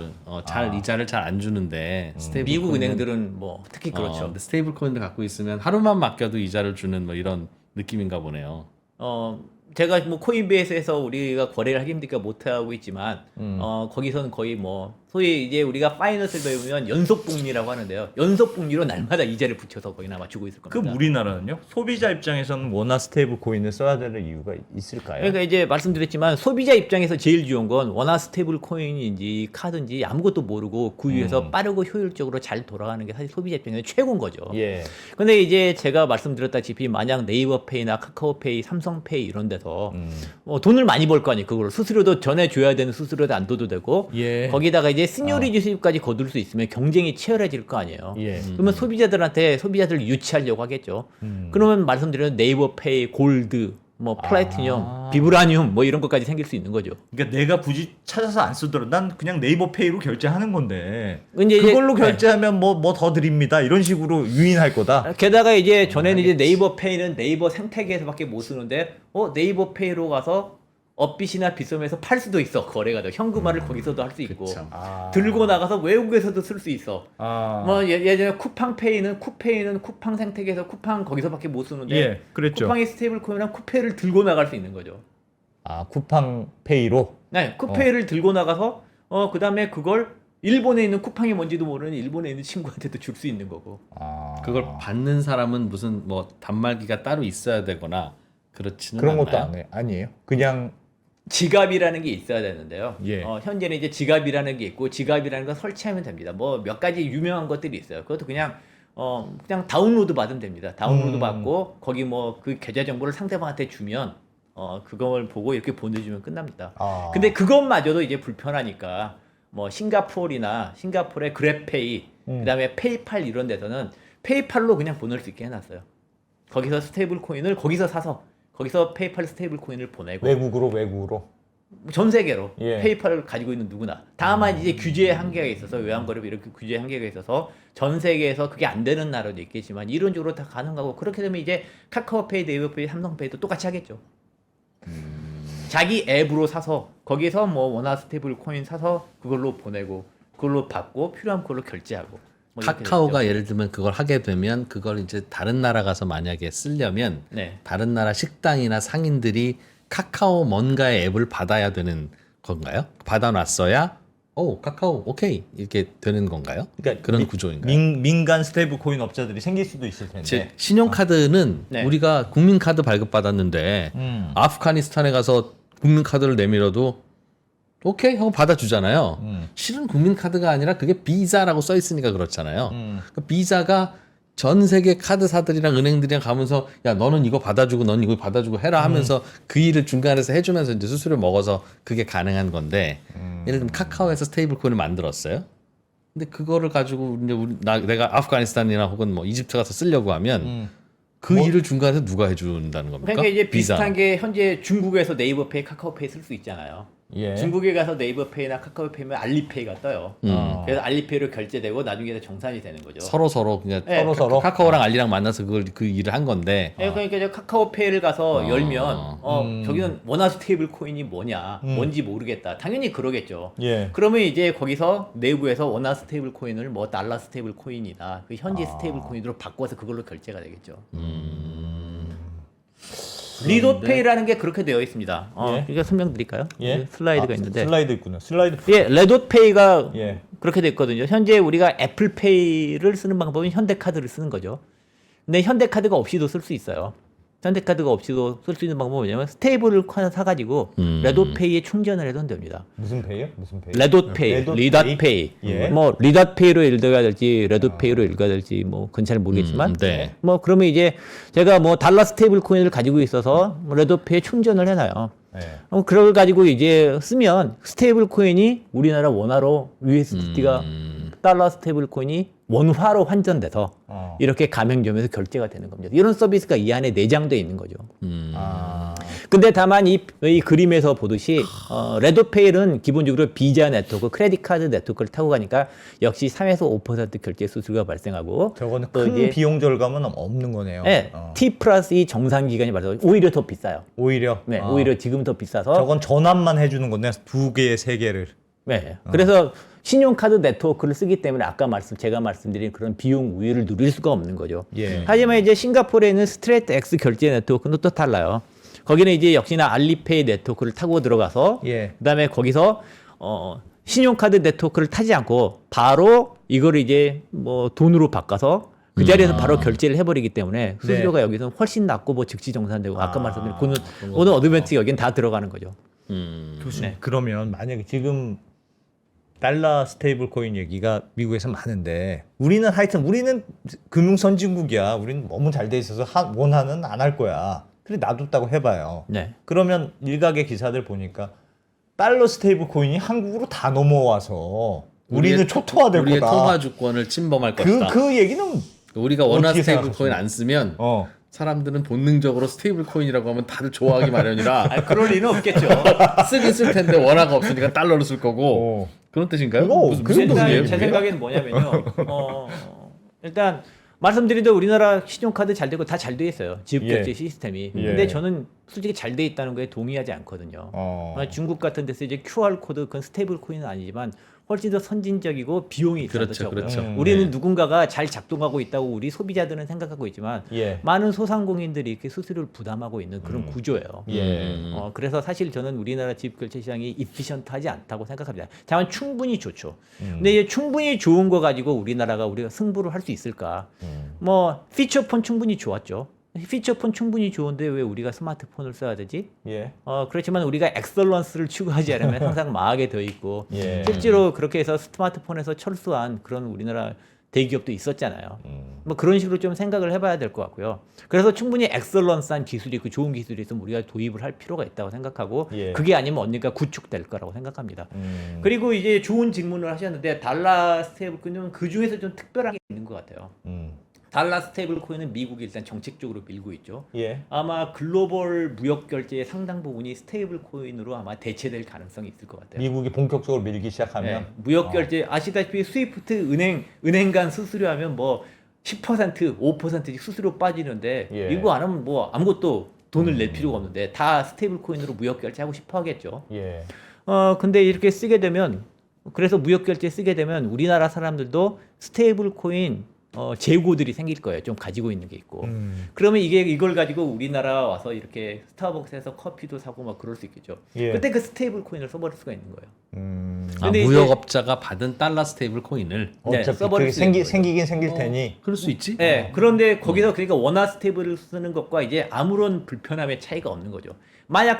이자를 잘 안 주는데 스테이블 미국 코인은- 은행들은 뭐 특히 그렇죠. 근데 스테이블 코인을 갖고 있으면 하루만 맡겨도 이자를 주는 뭐 이런 느낌인가 보네요. 제가 뭐 코인베이스에서 우리가 거래를 하기 힘드니까 못 하고 있지만 거기서는 거의 뭐 소위 이제 우리가 파이낸스를 배우면 연속복리라고 하는데요. 연속복리로 날마다 이자를 붙여서 거의 아마 주고 있을 겁니다. 그럼 우리나라는요? 소비자 입장에서는 원화 스테이블 코인을 써야 되는 이유가 있을까요? 그러니까 이제 말씀드렸지만 소비자 입장에서 제일 좋은 건 원화 스테이블 코인인지 카드인지 아무것도 모르고 그 위에서 빠르고 효율적으로 잘 돌아가는 게 사실 소비자 입장에서 최고인 거죠. 예. 근데 이제 제가 말씀드렸다시피 만약 네이버페이나 카카오페이, 삼성페이 이런 데서 돈을 많이 벌 거 아니에요. 그걸 수수료도 전에 줘야 되는 수수료도 안 둬도 되고 예. 거기다가 이제 시니어리티 수입까지 거둘 수 있으면 경쟁이 치열해질 거 아니에요. 예. 그러면 소비자들을 유치하려고 하겠죠. 그러면 말씀드린 네이버페이, 골드 뭐 플래티늄, 비브라늄 뭐 이런 것까지 생길 수 있는 거죠. 그러니까 내가 굳이 찾아서 안 쓰더라도 난 그냥 네이버 페이로 결제하는 건데 이제 그걸로 결제하면 뭐 더 드립니다 이런 식으로 유인할 거다. 게다가 이제 전에는 이제 네이버 페이는 네이버 생태계에서밖에 못 쓰는데 네이버 페이로 가서 업빗이나 빗썸에서 팔 수도 있어. 거래가 돼. 현금화를 거기서도 할 수 있고 들고 나가서 외국에서도 쓸 수 있어. 뭐 예전에 쿠팡페이는 쿠팡 생태계에서 쿠팡 거기서밖에 못 쓰는데 예, 그랬죠. 쿠팡의 스테이블 코인이랑 쿠페이를 들고 나갈 수 있는 거죠. 쿠팡 페이로. 네, 쿠페이를 들고 나가서 그다음에 그걸 일본에 있는 쿠팡이 뭔지도 모르는 일본에 있는 친구한테도 줄 수 있는 거고. 그걸 받는 사람은 무슨 뭐 단말기가 따로 있어야 되거나 그렇지는 그런 않나요? 것도 아니에요. 그냥 지갑이라는 게 있어야 되는데요. 예. 현재는 이제 지갑이라는 게 있고 지갑이라는 걸 설치하면 됩니다. 뭐 몇 가지 유명한 것들이 있어요. 그것도 그냥 다운로드 받으면 됩니다. 다운로드 받고 거기 뭐 그 계좌 정보를 상대방한테 주면 그걸 보고 이렇게 보내주면 끝납니다. 근데 그것마저도 이제 불편하니까 뭐 싱가포르의 그랩페이, 그다음에 페이팔 이런 데서는 페이팔로 그냥 보낼 수 있게 해놨어요. 거기서 스테이블 코인을 거기서 사서 거기서 페이팔 스테이블 코인을 보내고 외국으로 전 세계로 예. 페이팔을 가지고 있는 누구나. 다만 이제 규제의 한계가 있어서 외환거래법 이렇게 규제의 한계가 있어서 전 세계에서 그게 안 되는 나라도 있겠지만 이론적으로 다 가능하고 그렇게 되면 이제 카카오페이, 네이버페이, 삼성페이도 똑같이 하겠죠. 자기 앱으로 사서 거기서 뭐 원화 스테이블 코인 사서 그걸로 보내고 그걸로 받고 필요한 걸로 결제하고. 뭐 이렇게 카카오가 되죠. 예를 들면 그걸 하게 되면 그걸 이제 다른 나라 가서 만약에 쓰려면 네. 다른 나라 식당이나 상인들이 카카오 뭔가의 앱을 받아야 되는 건가요? 받아놨어야 카카오 오케이 이렇게 되는 건가요? 그러니까 그런 구조인가요? 민간 스테이블 코인 업자들이 생길 수도 있을 텐데. 즉 신용카드는 네. 우리가 국민카드 발급받았는데 아프가니스탄에 가서 국민카드를 내밀어도 오케이 하고 받아주잖아요. 실은 국민카드가 아니라 그게 비자라고 써 있으니까 그렇잖아요. 그 비자가 전 세계 카드사들이랑 은행들이랑 가면서 야 너는 이거 받아주고 넌 이거 받아주고 해라 하면서 그 일을 중간에서 해주면서 이제 수수료 먹어서 그게 가능한 건데 예를 들면 카카오에서 스테이블 코인을 만들었어요. 근데 그거를 가지고 이제 내가 아프가니스탄이나 혹은 뭐 이집트 가서 쓰려고 하면 그 일을 중간에서 누가 해준다는 겁니까? 그러니까 이제 비자. 비슷한 게 현재 중국에서 네이버페이, 카카오페이 쓸 수 있잖아요. 예. 중국에 가서 네이버페이나 카카오페이면 알리페이가 떠요. 그래서 알리페이로 결제되고 나중에 정산이 되는 거죠. 서로 그냥 네, 서로. 카카오랑 알리랑 만나서 그 일을 한 건데 그러니까 이제 카카오페이를 가서 열면 저기는 원화 스테이블 코인이 뭐냐, 뭔지 모르겠다. 당연히 그러겠죠. 예. 그러면 이제 거기서 내부에서 원화 스테이블 코인을 뭐 달러 스테이블 코인이다, 그 현지 스테이블 코인으로 바꿔서 그걸로 결제가 되겠죠. 리도페이라는 게 그렇게 되어 있습니다. 예. 이거 설명드릴까요? 예. 슬라이드가 있는데. 슬라이드 있구나. 슬라이드. 예, 레도페이가 예. 그렇게 됐거든요. 현재 우리가 애플페이를 쓰는 방법은 현대카드를 쓰는 거죠. 근데 현대카드가 없이도 쓸 수 있어요. 현대카드가 없이도 쓸 수 있는 방법은 뭐냐면 스테이블을 하나 사가지고 레도페이에 충전을 해도 됩니다. 무슨 페이요? 무슨 페이? 레도페이, 리닷페이, 예. 뭐 리닷페이로 읽어야 될지 레도페이로 읽어야 될지 뭐 그건 잘 모르겠지만, 네. 뭐 그러면 이제 제가 뭐 달러 스테이블 코인을 가지고 있어서 뭐 레도페이에 충전을 해놔요. 예. 그걸 가지고 이제 쓰면 스테이블 코인이 우리나라 원화로 USDT가 달러 스테이블 코인이 원화로 환전돼서 이렇게 가맹점에서 결제가 되는 겁니다. 이런 서비스가 이 안에 내장되어 있는 거죠. 근데 다만 이 그림에서 보듯이 레도페이는 기본적으로 비자 네트워크, 크레딧 카드 네트워크를 타고 가니까 역시 3에서 5% 결제 수수료가 발생하고 저거는 또 큰 이제 비용 절감은 없는 거네요. 네, T 플러스 이 정상 기간이 발생 오히려 더 비싸요. 오히려. 네, 오히려 지금 더 비싸서 저건 전환만 해주는 건데 2개, 3개를. 네. 그래서 신용카드 네트워크를 쓰기 때문에 제가 말씀드린 그런 비용 우위를 누릴 수가 없는 거죠. 예. 하지만 이제 싱가포르에 있는 스트레이트 X 결제 네트워크는 또 달라요. 거기는 이제 역시나 알리페이 네트워크를 타고 들어가서 예. 그다음에 거기서 신용카드 네트워크를 타지 않고 바로 이걸 이제 뭐 돈으로 바꿔서 그 자리에서 바로 결제를 해버리기 때문에 수수료가 여기서 훨씬 낮고 뭐 즉시 정산되고 아까 말씀드린 오늘 어드밴티 여기는 다 들어가는 거죠. 교수님, 그러면 만약에 지금 달러 스테이블 코인 얘기가 미국에서 많은데 우리는 금융 선진국이야. 우리는 너무 잘 돼 있어서 원화는 안 할 거야. 그래 놔뒀다고 해봐요. 네. 그러면 일각의 기사들 보니까 달러 스테이블 코인이 한국으로 다 넘어와서 우리는 초토화될 거다. 우리의 통화 주권을 침범할 것이다. 그 얘기는 우리가 원화 어떻게 스테이블 코인 생각하십니까? 안 쓰면 사람들은 본능적으로 스테이블 코인이라고 하면 다들 좋아하기 마련이라 아, 그럴 리는 없겠죠. 쓰긴 쓸 텐데 원화가 없으니까 달러로 쓸 거고 그런 뜻인가요? 그거 무슨 뜻이에요? 제 생각에는 뭐냐면요. 일단 말씀드린 대로 우리나라 신용카드 잘 되고 다 잘 돼 있어요. 지급결제 예. 시스템이. 예. 근데 저는 솔직히 잘 돼 있다는 거에 동의하지 않거든요. 중국 같은 데서 이제 QR 코드 그건 스테이블 코인은 아니지만 훨씬 더 선진적이고 비용이 있어서 그렇죠, 적어요. 그렇죠. 우리는 네. 누군가가 잘 작동하고 있다고 우리 소비자들은 생각하고 있지만 예. 많은 소상공인들이 이렇게 수수료를 부담하고 있는 그런 구조예요. 예. 그래서 사실 저는 우리나라 지급결제 시장이 이피션트하지 않다고 생각합니다. 다만 충분히 좋죠. 근데 이제 충분히 좋은 거 가지고 우리가 승부를 할 수 있을까? 뭐 피처폰 충분히 좋았죠. 피처폰 충분히 좋은데 왜 우리가 스마트폰을 써야 되지? 예. 그렇지만 우리가 엑설런스를 추구하지 않으면 항상 망하게 되어 있고 예. 실제로 그렇게 해서 스마트폰에서 철수한 그런 우리나라 대기업도 있었잖아요. 뭐 그런 식으로 좀 생각을 해봐야 될 것 같고요. 그래서 충분히 엑설런스한 기술이 그 좋은 기술이 있으면 우리가 도입을 할 필요가 있다고 생각하고 예. 그게 아니면 언젠가 구축될 거라고 생각합니다. 그리고 이제 좋은 질문을 하셨는데 달러 스테이블 코인은 그 중에서 좀 특별한 게 있는 것 같아요. 달러 스테이블 코인은 미국이 일단 정책적으로 밀고 있죠. 예. 아마 글로벌 무역 결제의 상당 부분이 스테이블 코인으로 아마 대체될 가능성이 있을 것 같아요. 미국이 본격적으로 밀기 시작하면 네, 무역 결제 아시다시피 스위프트 은행 간 수수료 하면 뭐 10%, 5%씩 수수료 빠지는데 예. 이거 안 하면 뭐 아무것도 돈을 낼 필요가 없는데 다 스테이블 코인으로 무역 결제하고 싶어 하겠죠. 예. 근데 이렇게 쓰게 되면 그래서 무역 결제 쓰게 되면 우리나라 사람들도 스테이블 코인 재고들이 생길 거예요. 좀 가지고 있는 게 있고. 그러면 이걸 가지고 우리나라 와서 이렇게 스타벅스에서 커피도 사고 막 그럴 수 있겠죠. 예. 그때 그 스테이블 코인을 써버릴 수가 있는 거예요. 아, 근데 무역업자가 받은 달러 스테이블 코인을 네, 어차피 써버릴 그게 수 있는 거죠. 생기긴 생길 테니. 그럴 수 있지? 네, 그런데 거기서 그러니까 원화 스테이블을 쓰는 것과 이제 아무런 불편함의 차이가 없는 거죠. 만약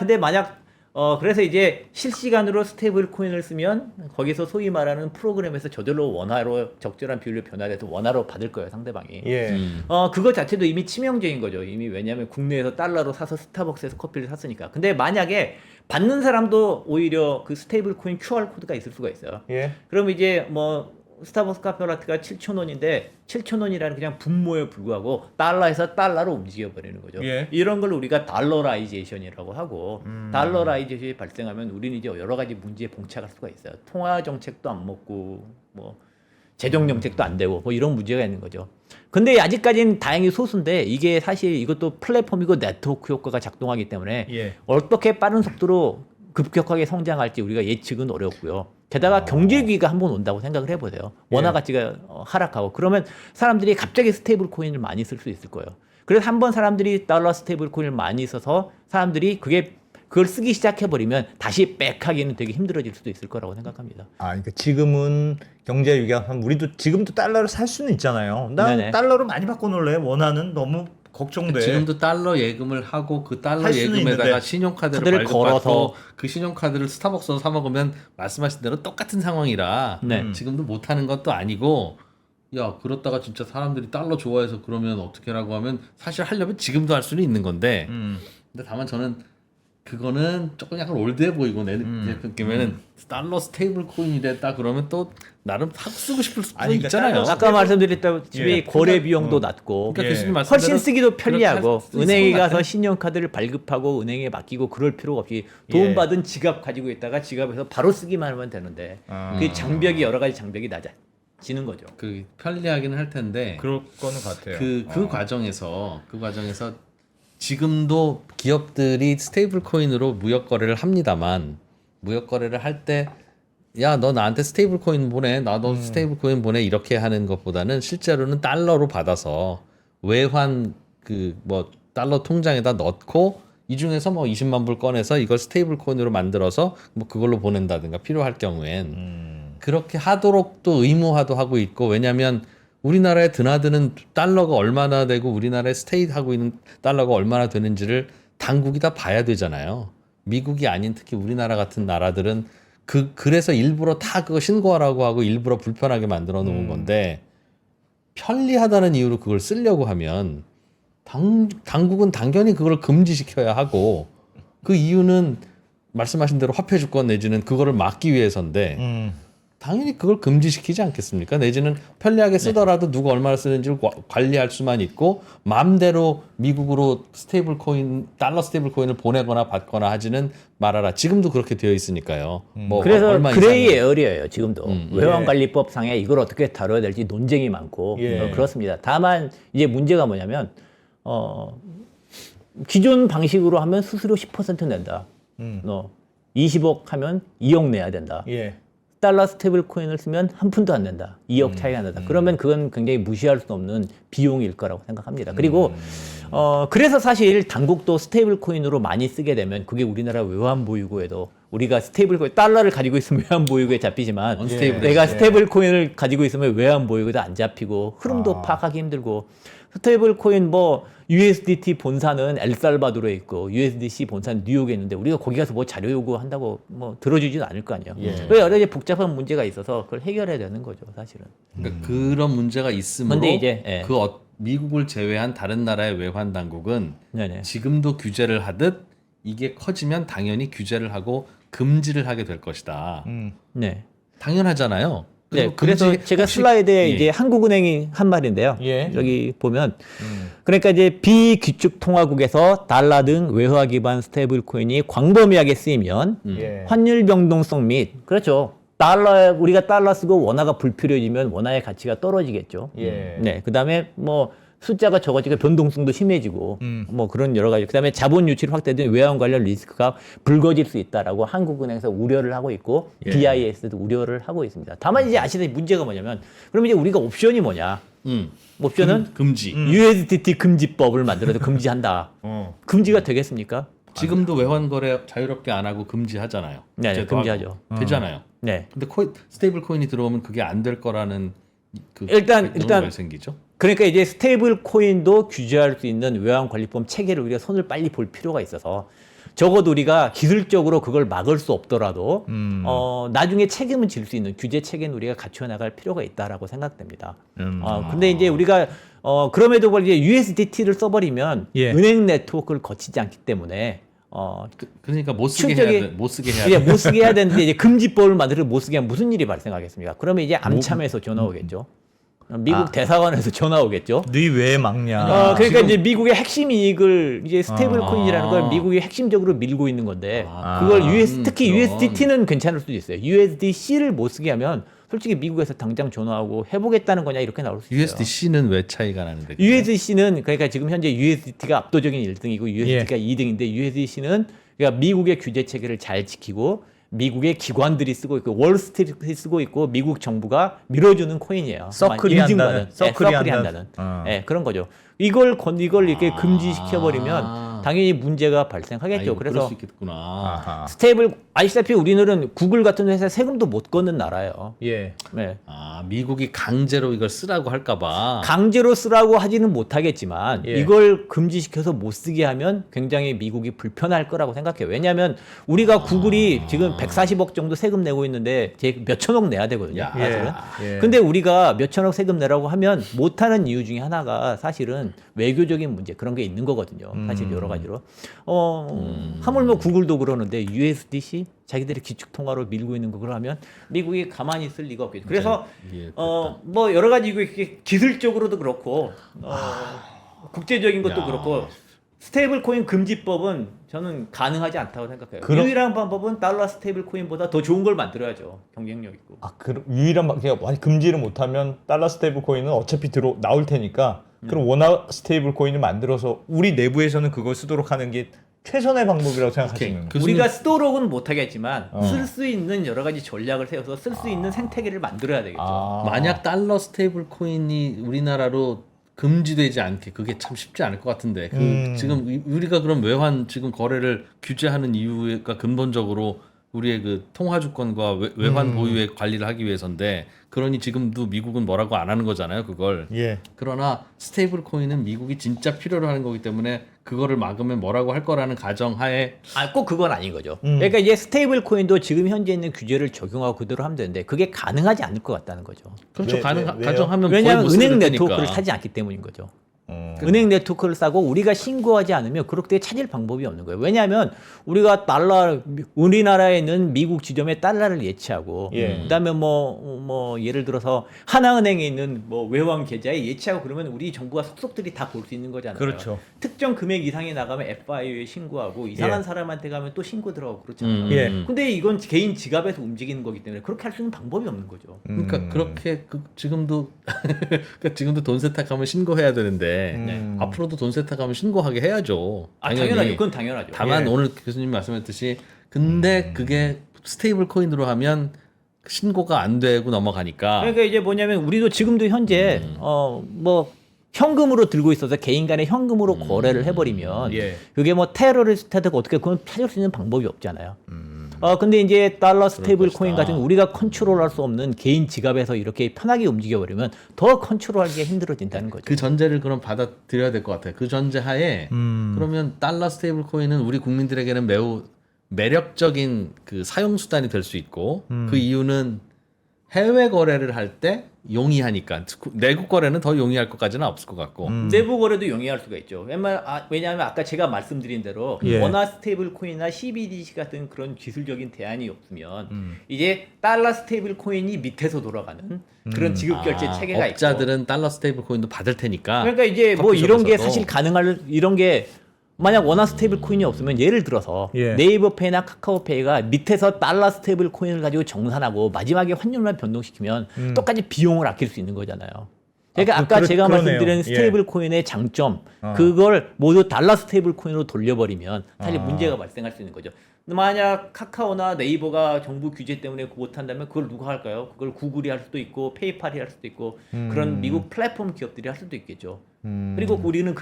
그래서 이제 실시간으로 스테이블 코인을 쓰면 거기서 소위 말하는 프로그램에서 저절로 원화로 적절한 비율로 변화돼서 원화로 받을 거예요, 상대방이. 예. 그거 자체도 이미 치명적인 거죠. 이미 왜냐하면 국내에서 달러로 사서 스타벅스에서 커피를 샀으니까. 근데 만약에 받는 사람도 오히려 그 스테이블 코인 QR 코드가 있을 수가 있어요. 예. 그럼 이제 뭐 스타벅스 카페라테가 7,000원인데 7,000원이라는 그냥 분모에 불구하고 달러에서 달러로 움직여 버리는 거죠. 예. 이런 걸 우리가 달러라이제이션이라고 하고 달러라이제이션이 발생하면 우리는 이제 여러 가지 문제에 봉착할 수가 있어요. 통화 정책도 안 먹고 뭐 재정 정책도 안 되고 뭐 이런 문제가 있는 거죠. 근데 아직까지는 다행히 소수인데 이게 사실 이것도 플랫폼이고 네트워크 효과가 작동하기 때문에 예. 어떻게 빠른 속도로 급격하게 성장할지 우리가 예측은 어렵고요. 게다가 경제 위기가 한번 온다고 생각을 해보세요. 원화 가치가 하락하고 그러면 사람들이 갑자기 스테이블 코인을 많이 쓸 수 있을 거예요. 그래서 한번 사람들이 달러 스테이블 코인을 많이 써서 사람들이 그걸 쓰기 시작해버리면 다시 백하기는 되게 힘들어질 수도 있을 거라고 생각합니다. 그러니까 지금은 경제 위기가 우리도 지금도 달러를 살 수는 있잖아요. 난 네네. 달러로 많이 바꿔놓을래. 원화는 너무 걱정돼. 지금도 달러 예금을 하고 그 달러 할 수는 예금에다가 있는데. 신용카드를 카드를 발급받고 걸어서. 그 신용카드를 스타벅스에서 사 먹으면 말씀하신 대로 똑같은 상황이라 네. 지금도 못하는 것도 아니고 야 그렇다가 진짜 사람들이 달러 좋아해서 그러면 어떻게라고 하면 사실 하려면 지금도 할 수는 있는 건데 근데 다만 저는 그거는 조금 약간 올드해 보이고 내 느낌에는 달러 스테이블 코인이 됐다 그러면 또 나름 사 쓰고 싶을 수도 아니, 그러니까 있잖아요. 달러 아까 말씀드렸다시피 예. 거래 비용도 낮고 그러니까 예. 교수님 말씀대로 훨씬 쓰기도 편리하고 그렇게 할수 은행에 있을 것 가서 같아요. 신용카드를 발급하고 은행에 맡기고 그럴 필요가 없이 돈 받은 지갑 가지고 있다가 지갑에서 바로 쓰기만 하면 되는데 그 장벽이 여러 가지 장벽이 낮아지는 거죠. 그 편리하기는 할 텐데 그럴 거는 같아요. 그 과정에서 지금도 기업들이 스테이블 코인으로 무역 거래를 합니다만 무역 거래를 할 때 야 너 나한테 스테이블 코인 보내 나도 스테이블 코인 보내 이렇게 하는 것보다는 실제로는 달러로 받아서 외환 그 뭐 달러 통장에다 넣고 이 중에서 뭐 20만 불 꺼내서 이걸 스테이블 코인으로 만들어서 뭐 그걸로 보낸다든가 필요할 경우엔 그렇게 하도록 또 의무화도 하고 있고 왜냐하면 우리나라에 드나드는 달러가 얼마나 되고 우리나라에 스테이하고 있는 달러가 얼마나 되는지를 당국이 다 봐야 되잖아요. 미국이 아닌 특히 우리나라 같은 나라들은 그래서 일부러 다 그거 신고하라고 하고 일부러 불편하게 만들어 놓은 건데 편리하다는 이유로 그걸 쓰려고 하면 당국은 당연히 그걸 금지시켜야 하고 그 이유는 말씀하신 대로 화폐 주권 내지는 그거를 막기 위해서인데 당연히 그걸 금지시키지 않겠습니까? 내지는 편리하게 쓰더라도 누가 얼마나 쓰는지를 관리할 수만 있고 마음대로 미국으로 달러 스테이블 코인을 보내거나 받거나 하지는 말아라. 지금도 그렇게 되어 있으니까요. 뭐 그래서 얼마 그레이 이상은. 에어리어예요. 지금도 외환관리법상에 이걸 어떻게 다뤄야 될지 논쟁이 많고 그렇습니다. 다만 이제 문제가 뭐냐면 기존 방식으로 하면 수수료 10% 낸다. 20억 하면 2억 내야 된다. 예. 달러 스테이블 코인을 쓰면 한 푼도 안 낸다. 2억 차이가 난다. 그러면 그건 굉장히 무시할 수 없는 비용일 거라고 생각합니다. 그리고 그래서 사실 당국도 스테이블 코인으로 많이 쓰게 되면 그게 우리나라 외환 보유고에도 우리가 스테이블 코인 달러를 가지고 있으면 외환 보유고에 잡히지만 언스테이블. 내가 스테이블 코인을 가지고 있으면 외환 보유고에도 안 잡히고 흐름도 파악하기 힘들고 스테이블 코인 뭐 USDT 본사는 엘살바도르에 있고 USDC 본사는 뉴욕에 있는데 우리가 거기 가서 뭐 자료 요구한다고 뭐 들어주지는 않을 거 아니에요. 그래서 여러 가지 복잡한 문제가 있어서 그걸 해결해야 되는 거죠, 사실은. 그러니까 그런 문제가 있으므로 근데 이제, 미국을 제외한 다른 나라의 외환 당국은 네네. 지금도 규제를 하듯 이게 커지면 당연히 규제를 하고 금지를 하게 될 것이다. 네. 당연하잖아요. 네, 그리고 그래서 금지 제가 혹시- 슬라이드에 예. 이제 한국은행이 한 말인데요. 예. 여기 보면 그러니까 이제 비규칙 통화국에서 달러 등 외화 기반 스테이블 코인이 광범위하게 쓰이면 예. 환율 변동성 및 그렇죠. 우리가 달러 쓰고 원화가 불필요해지면 원화의 가치가 떨어지겠죠. 예. 네, 그다음에 뭐 숫자가 적어지고 변동성도 심해지고 뭐 그런 여러 가지. 그다음에 자본 유출 확대된 외환 관련 리스크가 불거질 수 있다라고 한국은행에서 우려를 하고 있고 BIS도 우려를 하고 있습니다. 다만 이제 아시다시피 문제가 뭐냐면 그럼 이제 우리가 옵션이 뭐냐? 옵션은 금지. USDT 금지법을 만들어서 금지한다. 금지가 되겠습니까? 지금도 외환 거래 자유롭게 안 하고 금지하잖아요. 네, 규제도 금지하죠. 하고. 되잖아요. 네. 근데 스테이블 코인이 들어오면 그게 안 될 거라는 그 일단 왜 생기죠? 그러니까 이제 스테이블 코인도 규제할 수 있는 외환관리법 체계를 우리가 손을 빨리 볼 필요가 있어서 적어도 우리가 기술적으로 그걸 막을 수 없더라도 나중에 책임은 질 수 있는 규제 체계는 우리가 갖춰 나갈 필요가 있다라고 생각됩니다. 근데 이제 우리가 그럼에도 불구하고 이제 USDT를 써버리면 예. 은행 네트워크를 거치지 않기 때문에 그러니까 못 쓰게 충격이- 해야 돼. 못 쓰게 해야 이제 돼. 못 쓰게 해야 되는데 이제 금지법을 만들어 못 쓰게 하면 무슨 일이 발생하겠습니까? 그러면 이제 암참에서 전화 오겠죠. 미국 대사관에서 전화 오겠죠. 너왜 막냐? 그러니까 이제 미국의 핵심 이익을 이제 스테이블 코인이라는 걸 미국이 핵심적으로 밀고 있는 건데 그걸 특히 그런. USDT는 괜찮을 수도 있어요. USDC를 못 쓰게 하면 솔직히 미국에서 당장 전화하고 해보겠다는 거냐 이렇게 나올 수 있어요. USDC는 왜 차이가 나는데? USDC는 그러니까 지금 현재 USDT가 압도적인 1등이고 USDT가 2등인데 USDC는 그러니까 미국의 규제 체계를 잘 지키고 미국의 기관들이 쓰고 있고 월스트리트이 쓰고 있고 미국 정부가 밀어주는 코인이에요. 서클이 인증받은. 한다는. 네, 서클이 서클이 한다는. 한다는. 네, 그런 거죠. 이걸 이렇게 금지시켜 버리면 당연히 문제가 발생하겠죠. 그럴 그래서 수 있겠구나. 아하. 스테이블 아시다시피 우리는 구글 같은 회사 세금도 못 걷는 나라예요. 예. 네. 미국이 강제로 이걸 쓰라고 할까봐. 강제로 쓰라고 하지는 못하겠지만 예. 이걸 금지시켜서 못 쓰게 하면 굉장히 미국이 불편할 거라고 생각해요. 왜냐하면 우리가 구글이 지금 140억 정도 세금 내고 있는데 몇 천억 내야 되거든요. 야. 사실은. 예. 근데 우리가 몇 천억 세금 내라고 하면 못하는 이유 중에 하나가 사실은 외교적인 문제 그런 게 있는 거거든요. 사실 여러 가지로. 하물며 구글도 그러는데 USDC 자기들이 기축통화로 밀고 있는 거 그러면 미국이 가만히 있을 리가 없겠죠. 그래서 이해됐다. 뭐 여러 가지 이게 기술적으로도 그렇고 국제적인 것도 야. 그렇고 스테이블 코인 금지법은 저는 가능하지 않다고 생각해요. 그럼- 유일한 방법은 달러 스테이블 코인보다 더 좋은 걸 만들어야죠. 경쟁력 있고. 유일한 그냥 금지를 못하면 달러 스테이블 코인은 어차피 나올 테니까 그럼 원화 스테이블 코인을 만들어서 우리 내부에서는 그걸 쓰도록 하는 게 최선의 방법이라고 생각하시는 거예요. 우리가 쓰도록은 못하겠지만 쓸 수 있는 여러 가지 전략을 세워서 쓸 수 있는 생태계를 만들어야 되겠죠. 만약 달러 스테이블 코인이 우리나라로 금지되지 않게 그게 참 쉽지 않을 것 같은데 지금 우리가 그럼 외환 지금 거래를 규제하는 이유가 근본적으로 우리의 그 통화 주권과 외환 보유의 관리를 하기 위해서인데 그러니 지금도 미국은 뭐라고 안 하는 거잖아요 그걸. 예. 그러나 스테이블 코인은 미국이 진짜 필요로 하는 거기 때문에 그거를 막으면 뭐라고 할 거라는 가정하에 꼭 그건 아닌 거죠. 그러니까 이제 스테이블 코인도 지금 현재 있는 규제를 적용하고 그대로 하면 되는데 그게 가능하지 않을 것 같다는 거죠. 그렇죠 왜요? 가정하면 거의 왜냐하면 못 쓰게 은행 될 네트워크를 테니까. 타지 않기 때문인 거죠. 은행 네트워크를 싸고 우리가 신고하지 않으면 그렇게 찾을 방법이 없는 거예요. 왜냐하면 우리가 우리나라에 있는 미국 지점에 달러를 예치하고 그다음에 뭐 예를 들어서 하나은행에 있는 뭐 외환 계좌에 예치하고 그러면 우리 정부가 속속들이 다 볼 수 있는 거잖아요. 그렇죠. 특정 금액 이상이 나가면 FIU에 신고하고 이상한 사람한테 가면 또 신고 들어가고 그렇잖아요. 예. 근데 이건 개인 지갑에서 움직이는 거기 때문에 그렇게 할 수 있는 방법이 없는 거죠. 그러니까 그렇게 지금도 그러니까 지금도 돈 세탁하면 신고해야 되는데 앞으로도 돈 세탁하면 신고하게 해야죠. 당연하죠. 그건 당연하죠. 다만 예. 오늘 교수님 말씀했듯이 근데 그게 스테이블 코인으로 하면 신고가 안 되고 넘어가니까 그러니까 이제 뭐냐면 우리도 지금도 현재 뭐 현금으로 들고 있어서 개인 간에 현금으로 거래를 해버리면 예. 그게 뭐 테러리스트한테 어떻게 그건 찾을 수 있는 방법이 없잖아요. 근데 이제 달러 스테이블 코인 같은 우리가 컨트롤할 수 없는 개인 지갑에서 이렇게 편하게 움직여 버리면 더 컨트롤하기가 힘들어진다는 거죠. 그 전제를 그럼 받아들여야 될 것 같아요. 그 전제 하에 그러면 달러 스테이블 코인은 우리 국민들에게는 매우 매력적인 그 사용 수단이 될 수 있고 그 이유는 해외 거래를 할 때 용이하니까 내국 거래는 더 용이할 것까지는 없을 것 같고 내부 거래도 용이할 수가 있죠. 왜냐하면 아까 제가 말씀드린 대로 예. 원화 스테이블 코인이나 CBDC 같은 그런 기술적인 대안이 없으면 이제 달러 스테이블 코인이 밑에서 돌아가는 그런 지급 결제 체계가 있고 업자들은 달러 스테이블 코인도 받을 테니까 그러니까 이제 뭐 이런 게 커피숍에서도. 사실 가능할 이런 게 만약 원화 스테이블 코인이 없으면 예를 들어서 예. 네이버페이나 카카오페이가 밑에서 달러 스테이블 코인을 가지고 정산하고 마지막에 환율만 변동시키면 똑같이 비용을 아낄 수 있는 거잖아요. 그러니까 아까 제가 그러네요. 말씀드린 예. 스테이블 코인의 장점 그걸 모두 달러 스테이블 코인으로 돌려버리면 사실 문제가 발생할 수 있는 거죠. 만약 카카오나 네이버가 정부 규제 때문에 못한다면 그걸 누가 할까요? 그걸 구글이 할 수도 있고 페이팔이 할 수도 있고 그런 미국 플랫폼 기업들이 할 수도 있겠죠. 그리고 우리는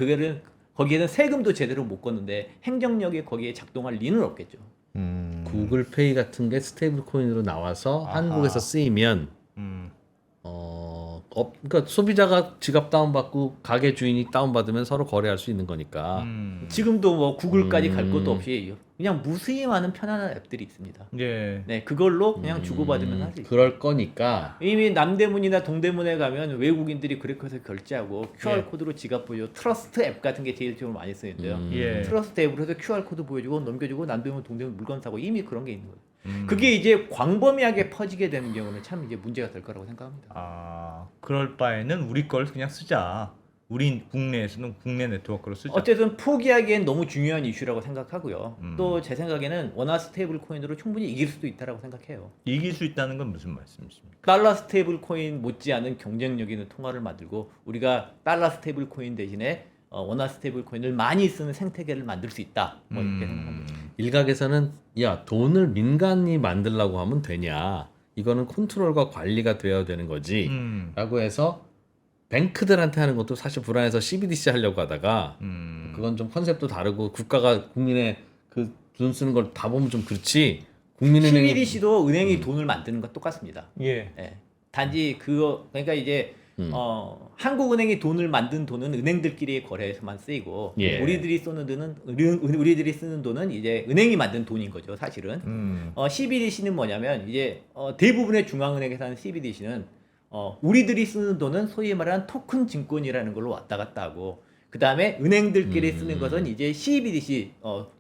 거기에는 세금도 제대로 못 걷는데 행정력이 거기에 작동할 리는 없겠죠. 구글 페이 같은 게 스테이블 코인으로 나와서 한국에서 쓰이면 그러니까 소비자가 지갑 다운받고 가게 주인이 다운받으면 서로 거래할 수 있는 거니까 지금도 뭐 구글까지 갈 것도 없이 그냥 무수히 많은 편안한 앱들이 있습니다. 예. 네, 그걸로 그냥 주고받으면 할 수 있어요. 그럴 거니까 이미 남대문이나 동대문에 가면 외국인들이 그렇게 해서 결제하고 QR코드로 지갑 보여주고 트러스트 앱 같은 게 제일 좀 많이 쓰이는데요. 예. 트러스트 앱으로 해서 QR코드 보여주고 넘겨주고 남대문 동대문 물건 사고 이미 그런 게 있는 거예요. 그게 이제 광범위하게 퍼지게 되는 경우는 참 이제 문제가 될 거라고 생각합니다. 그럴 바에는 우리 걸 그냥 쓰자. 우리 국내에서는 국내 네트워크로 쓰자. 어쨌든 포기하기엔 너무 중요한 이슈라고 생각하고요. 또 제 생각에는 원화 스테이블 코인으로 충분히 이길 수도 있다라고 생각해요. 이길 수 있다는 건 무슨 말씀이십니까? 달러 스테이블 코인 못지않은 경쟁력 있는 통화를 만들고 우리가 달러 스테이블 코인 대신에 원화 스테이블 코인을 많이 쓰는 생태계를 만들 수 있다. 뭐 이렇게 생각합니다. 일각에서는 야 돈을 민간이 만들려고 하면 되냐 이거는 컨트롤과 관리가 되어야 되는 거지 라고 해서 뱅크들한테 하는 것도 사실 불안해서 CBDC 하려고 하다가 그건 좀 컨셉도 다르고 국가가 국민의 그 돈 쓰는 걸 다 보면 좀 그렇지 국민은행이 CBDC도 은행이 돈을 만드는 것 똑같습니다. 예. 예. 단지 그러니까 이제 한국은행이 돈을 만든 돈은 은행들끼리의 거래에서만 쓰이고 예. 우리들이 쓰는 돈은 이제 은행이 만든 돈인 거죠, 사실은. CBDC는 뭐냐면 이제 대부분의 중앙은행에서 하는 CBDC는 우리들이 쓰는 돈은 소위 말하는 토큰 증권이라는 걸로 왔다 갔다 하고 그 다음에 은행들끼리 쓰는 것은 이제 CBDC,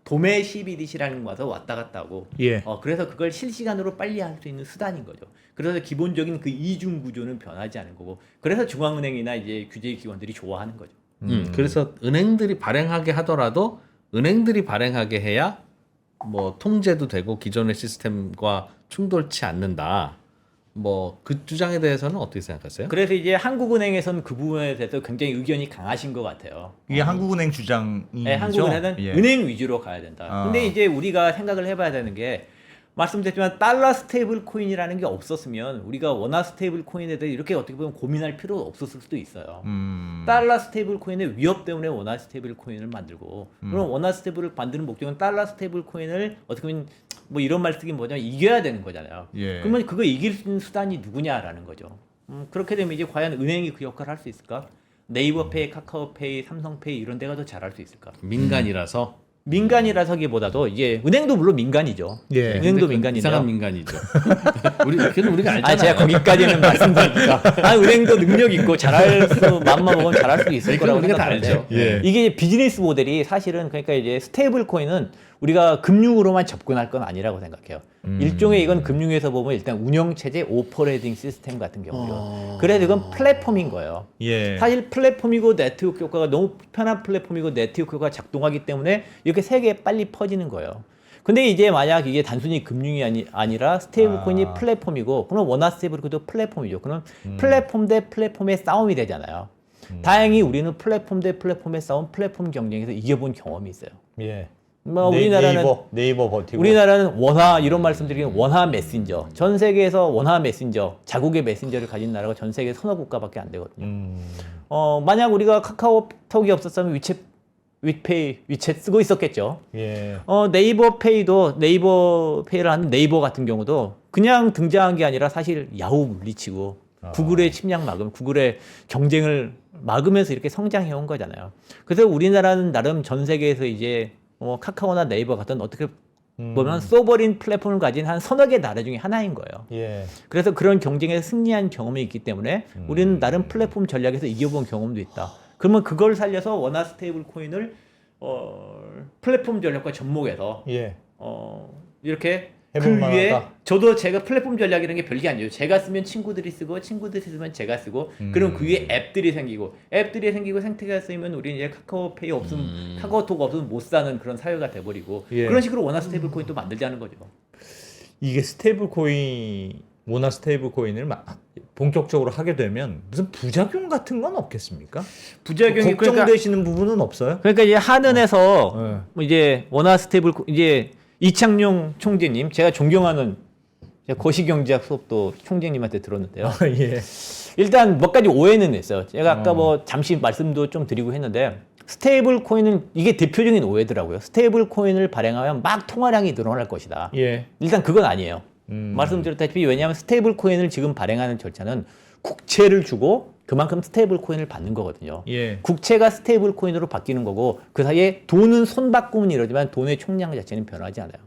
도매 CBDC라는 거서 왔다 갔다 하고 예. 그래서 그걸 실시간으로 빨리 할 수 있는 수단인 거죠. 그래서 기본적인 그 이중 구조는 변하지 않은 거고 그래서 중앙은행이나 이제 규제 기관들이 좋아하는 거죠. 그래서 은행들이 발행하게 하더라도 은행들이 발행하게 해야 뭐 통제도 되고 기존의 시스템과 충돌치 않는다. 뭐 그 주장에 대해서는 어떻게 생각하세요? 그래서 이제 한국은행에서는 그 부분에 대해서 굉장히 의견이 강하신 것 같아요. 이게 한국은행 주장이죠. 네, 한국은행은 예. 은행 위주로 가야 된다. 근데 이제 우리가 생각을 해봐야 되는 게 말씀드렸지만 달러 스테이블 코인이라는 게 없었으면 우리가 원화 스테이블 코인에 대해 이렇게 어떻게 보면 고민할 필요가 없었을 수도 있어요. 달러 스테이블 코인의 위협 때문에 원화 스테이블 코인을 만들고 그럼 원화 스테이블을 만드는 목적은 달러 스테이블 코인을 어떻게 보면 뭐 이런 말 쓰긴 뭐냐면 이겨야 되는 거잖아요. 예. 그러면 그거 이길 수 있는 수단이 누구냐라는 거죠. 그렇게 되면 이제 과연 은행이 그 역할을 할 수 있을까? 네이버페이, 카카오페이, 삼성페이 이런 데가 더 잘할 수 있을까? 민간이라서 민간이라서기보다도 이게 은행도 물론 민간이죠. 예. 은행도 민간인데요. 이상한 민간이죠. 그건 우리가 알잖아요. 아, 제가 거기까지는 말씀드리니까. 아, 은행도 능력 있고 잘할 수, 맘만 먹으면 잘할 수 있을 그건 거라고 우리가 다 생각하는데. 알죠. 예. 이게 비즈니스 모델이 사실은 그러니까 이제 스테이블 코인은 우리가 금융으로만 접근할 건 아니라고 생각해요. 일종의 이건 금융에서 보면 일단 운영체제 오퍼레이팅 시스템 같은 경우요. 그래서 이건 플랫폼인 거예요. 예. 사실 플랫폼이고 네트워크 효과가 너무 편한 플랫폼이고 네트워크 효과가 작동하기 때문에 이렇게 세계에 빨리 퍼지는 거예요. 근데 이제 만약 이게 단순히 금융이 아니라 스테이블 코인이 플랫폼이고 그럼 원화 스테이블 코인도 플랫폼이죠. 그럼 플랫폼 대 플랫폼의 싸움이 되잖아요. 다행히 우리는 플랫폼 대 플랫폼의 싸움, 플랫폼 경쟁에서 이겨본 경험이 있어요. 예. 뭐 우리나라는 네이버 버티고. 우리나라는 원화 이런 말씀드리면 원화 메신저 전 세계에서 원화 메신저 자국의 메신저를 가진 나라가 전 세계 서너 국가밖에 안 되거든요. 만약 우리가 카카오톡이 없었으면 위챗 쓰고 있었겠죠. 예. 네이버 페이를 하는 네이버 같은 경우도 그냥 등장한 게 아니라 사실 야후 물리치고 구글의 침략 막음, 구글의 경쟁을 막으면서 이렇게 성장해 온 거잖아요. 그래서 우리나라는 나름 전 세계에서 이제 카카오나 네이버 같은 어떻게 보면 소버린 플랫폼을 가진 한 서너 개 나라 중에 하나인 거예요. 예. 그래서 그런 경쟁에서 승리한 경험이 있기 때문에 우리는 나름 플랫폼 전략에서 이겨본 경험도 있다. 그러면 그걸 살려서 원화 스테이블 코인을 플랫폼 전략과 접목해서 예. 이렇게 해볼 그 위에 만하다. 저도 제가 플랫폼 전략이라는 게 별게 아니에요. 제가 쓰면 친구들이 쓰고 친구들이 쓰면 제가 쓰고 그럼 그 위에 앱들이 생기고 생태계가 쓰이면 우리는 이제 카카오페이 없으면 카카오톡 없으면 못 사는 그런 사회가 돼버리고 예. 그런 식으로 원화 스테이블 코인도 만들자는 거죠. 이게 원화 스테이블 코인을 본격적으로 하게 되면 무슨 부작용 같은 건 없겠습니까? 부작용이 걱정되시는 부분은 없어요? 그러니까 이제 한은에서 네. 뭐 이제 원화 스테이블 이제 이창용 총재님 제가 존경하는 제가 거시경제학 수업도 총재님한테 들었는데요. 예. 일단 몇 가지 오해는 있어요. 제가 아까 뭐 잠시 말씀도 좀 드리고 했는데 스테이블 코인은 이게 대표적인 오해더라고요. 스테이블 코인을 발행하면 막 통화량이 늘어날 것이다. 예. 일단 그건 아니에요. 말씀드렸다시피 왜냐하면 스테이블 코인을 지금 발행하는 절차는 국채를 주고 그만큼 스테이블 코인을 받는 거거든요. 예. 국채가 스테이블 코인으로 바뀌는 거고 그 사이에 돈은 손바꿈은 이러지만 돈의 총량 자체는 변하지 않아요.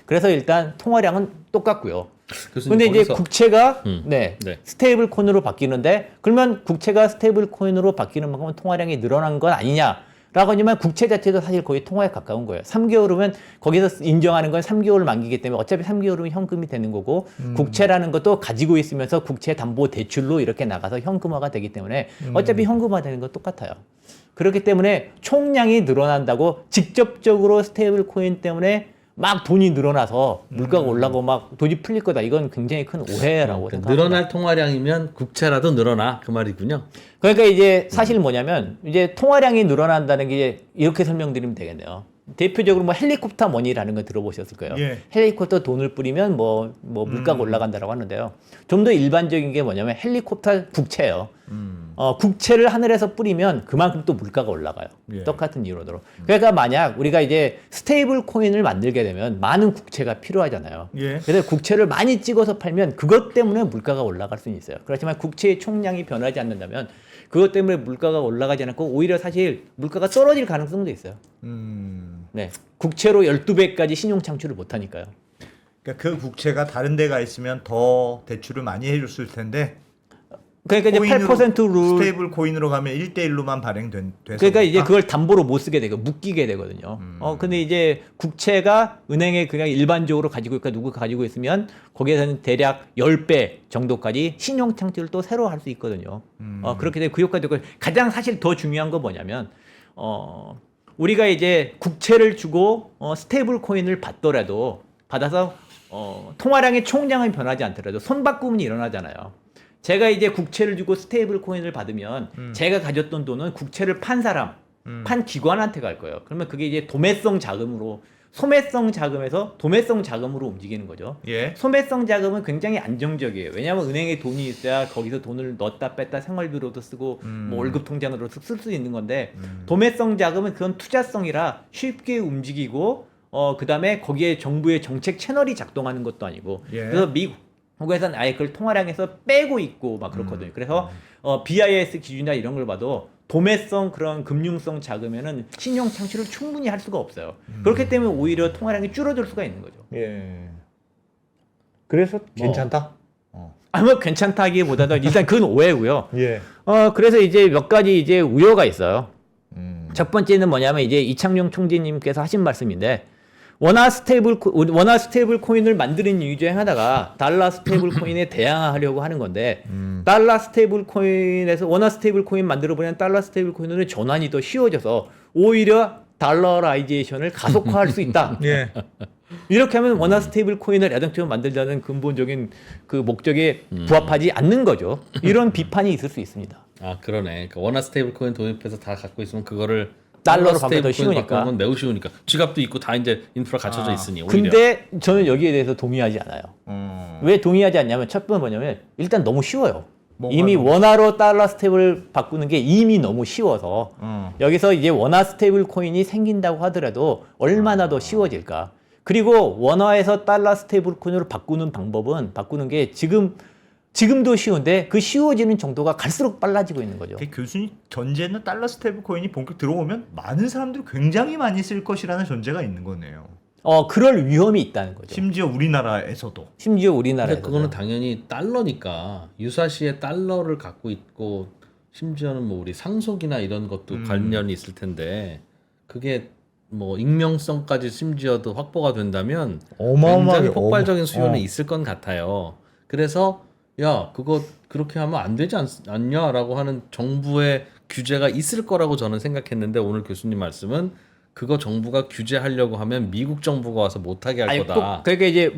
그래서 일단 통화량은 똑같고요. 근데 이제 국채가 네. 스테이블 코인으로 바뀌는데 그러면 국채가 스테이블 코인으로 바뀌는 만큼 통화량이 늘어난 건 아니냐라고 하지만 국채 자체도 사실 거의 통화에 가까운 거예요. 3개월 후면 거기서 인정하는 건 3개월 만기이기 때문에 어차피 3개월 후면 현금이 되는 거고 국채라는 것도 가지고 있으면서 국채 담보 대출로 이렇게 나가서 현금화가 되기 때문에 어차피 현금화 되는 건 똑같아요. 그렇기 때문에 총량이 늘어난다고 직접적으로 스테이블 코인 때문에 막 돈이 늘어나서 물가가 올라가고 막 돈이 풀릴 거다. 이건 굉장히 큰 오해라고 생각합니다. 늘어날 통화량이면 국채라도 늘어나 그 말이군요. 그러니까 이제 사실 뭐냐면 이제 통화량이 늘어난다는 게 이렇게 설명드리면 되겠네요. 대표적으로 뭐 헬리콥터 머니라는 거 들어보셨을 거예요. 예. 헬리콥터 돈을 뿌리면 뭐 물가가 올라간다라고 하는데요. 좀 더 일반적인 게 뭐냐면 헬리콥터 국채예요. 국채를 하늘에서 뿌리면 그만큼 또 물가가 올라가요. 예. 똑같은 이론으로. 그러니까 만약 우리가 이제 스테이블 코인을 만들게 되면 많은 국채가 필요하잖아요. 예. 그래서 국채를 많이 찍어서 팔면 그것 때문에 물가가 올라갈 수는 있어요. 그렇지만 국채의 총량이 변하지 않는다면 그것 때문에 물가가 올라가지 않고 오히려 사실 물가가 떨어질 가능성도 있어요. 네, 국채로 12배까지 신용 창출을 못 하니까요. 그러니까 그 국채가 다른 데가 있으면 더 대출을 많이 해줬을 텐데. 그러니까 이제 8% 룰. 스테이블 코인으로 가면 1대1로만 발행돼서. 그러니까 이제 그걸 담보로 못 쓰게 되고 묶이게 되거든요. 근데 이제 국채가 은행에 그냥 일반적으로 가지고 있고 누구가 가지고 있으면 거기에서는 대략 10배 정도까지 신용 창출을 또 새로 할 수 있거든요. 그렇게 되면 그 효과도 있고 가장 사실 더 중요한 건 뭐냐면 우리가 이제 국채를 주고 스테이블 코인을 받아서 통화량의 총량은 변하지 않더라도 손바꿈은 일어나잖아요. 제가 이제 국채를 주고 스테이블 코인을 받으면 제가 가졌던 돈은 국채를 판 사람, 판 기관한테 갈 거예요. 그러면 그게 이제 소매성 자금에서 도매성 자금으로 움직이는 거죠. 예. 소매성 자금은 굉장히 안정적이에요. 왜냐하면 은행에 돈이 있어야 거기서 돈을 넣었다 뺐다 생활비로도 쓰고 뭐 월급 통장으로도 쓸 수 있는 건데 도매성 자금은 그건 투자성이라 쉽게 움직이고 그다음에 거기에 정부의 정책 채널이 작동하는 것도 아니고 예. 그래서 미국에서는 아예 그걸 통화량에서 빼고 있고 막 그렇거든요. 그래서 BIS 기준이나 이런 걸 봐도 도매성 그런 금융성 자금에는 신용 창출을 충분히 할 수가 없어요. 그렇기 때문에 오히려 통화량이 줄어들 수가 있는 거죠. 예. 그래서 괜찮다. 아마 괜찮다기보다는 일단 그건 오해고요. 예. 그래서 이제 몇 가지 이제 우려가 있어요. 첫 번째는 뭐냐면 이제 이창용 총재님께서 하신 말씀인데 원화 스테이블 코인을 만드는 이유 중에 하나가 달러 스테이블 코인에 대항하려고 하는 건데 달러 스테이블 코인에서 원화 스테이블 코인 만들어 보면 달러 스테이블 코인으로 전환이 더 쉬워져서 오히려 달러라이제이션을 가속화할 수 있다. 예. 이렇게 하면 원화 스테이블 코인을 야당처럼 만들자는 근본적인 그 목적에 부합하지 않는 거죠. 이런 비판이 있을 수 있습니다. 아 그러네. 그러니까 원화 스테이블 코인 도입해서 다 갖고 있으면 그거를 달러로 스테이블 바꾸면 더 코인 쉬우니까. 바꾸는 건 매우 쉬우니까. 지갑도 있고 다 이제 인프라 갖춰져 있으니 오히려. 근데 저는 여기에 대해서 동의하지 않아요. 왜 동의하지 않냐면 첫 번째 뭐냐면 일단 너무 쉬워요. 이미 원화로 달러 스테이블 바꾸는 게 이미 너무 쉬워서 여기서 이제 원화 스테이블 코인이 생긴다고 하더라도 얼마나 더 쉬워질까. 그리고 원화에서 달러 스테이블 코인으로 바꾸는 게 지금도 쉬운데 그 쉬워지는 정도가 갈수록 빨라지고 있는 거죠. 교수님 전제는 달러 스테이블 코인이 본격 들어오면 많은 사람들이 굉장히 많이 쓸 것이라는 전제가 있는 거네요. 그럴 위험이 있다는 거죠. 심지어 우리나라에서도. 심지어 우리나라에서. 근데 그거는 당연히 달러니까 유사시에 달러를 갖고 있고 심지어는 뭐 우리 상속이나 이런 것도 관련이 있을 텐데 그게 뭐 익명성까지 심지어도 확보가 된다면 굉장히 폭발적인 수요는 있을 것 같아요. 그래서 야 그거 그렇게 하면 안 되지 않냐라고 하는 정부의 규제가 있을 거라고 저는 생각했는데 오늘 교수님 말씀은 그거 정부가 규제하려고 하면 미국 정부가 와서 못하게 할 거다. 그러니까 이제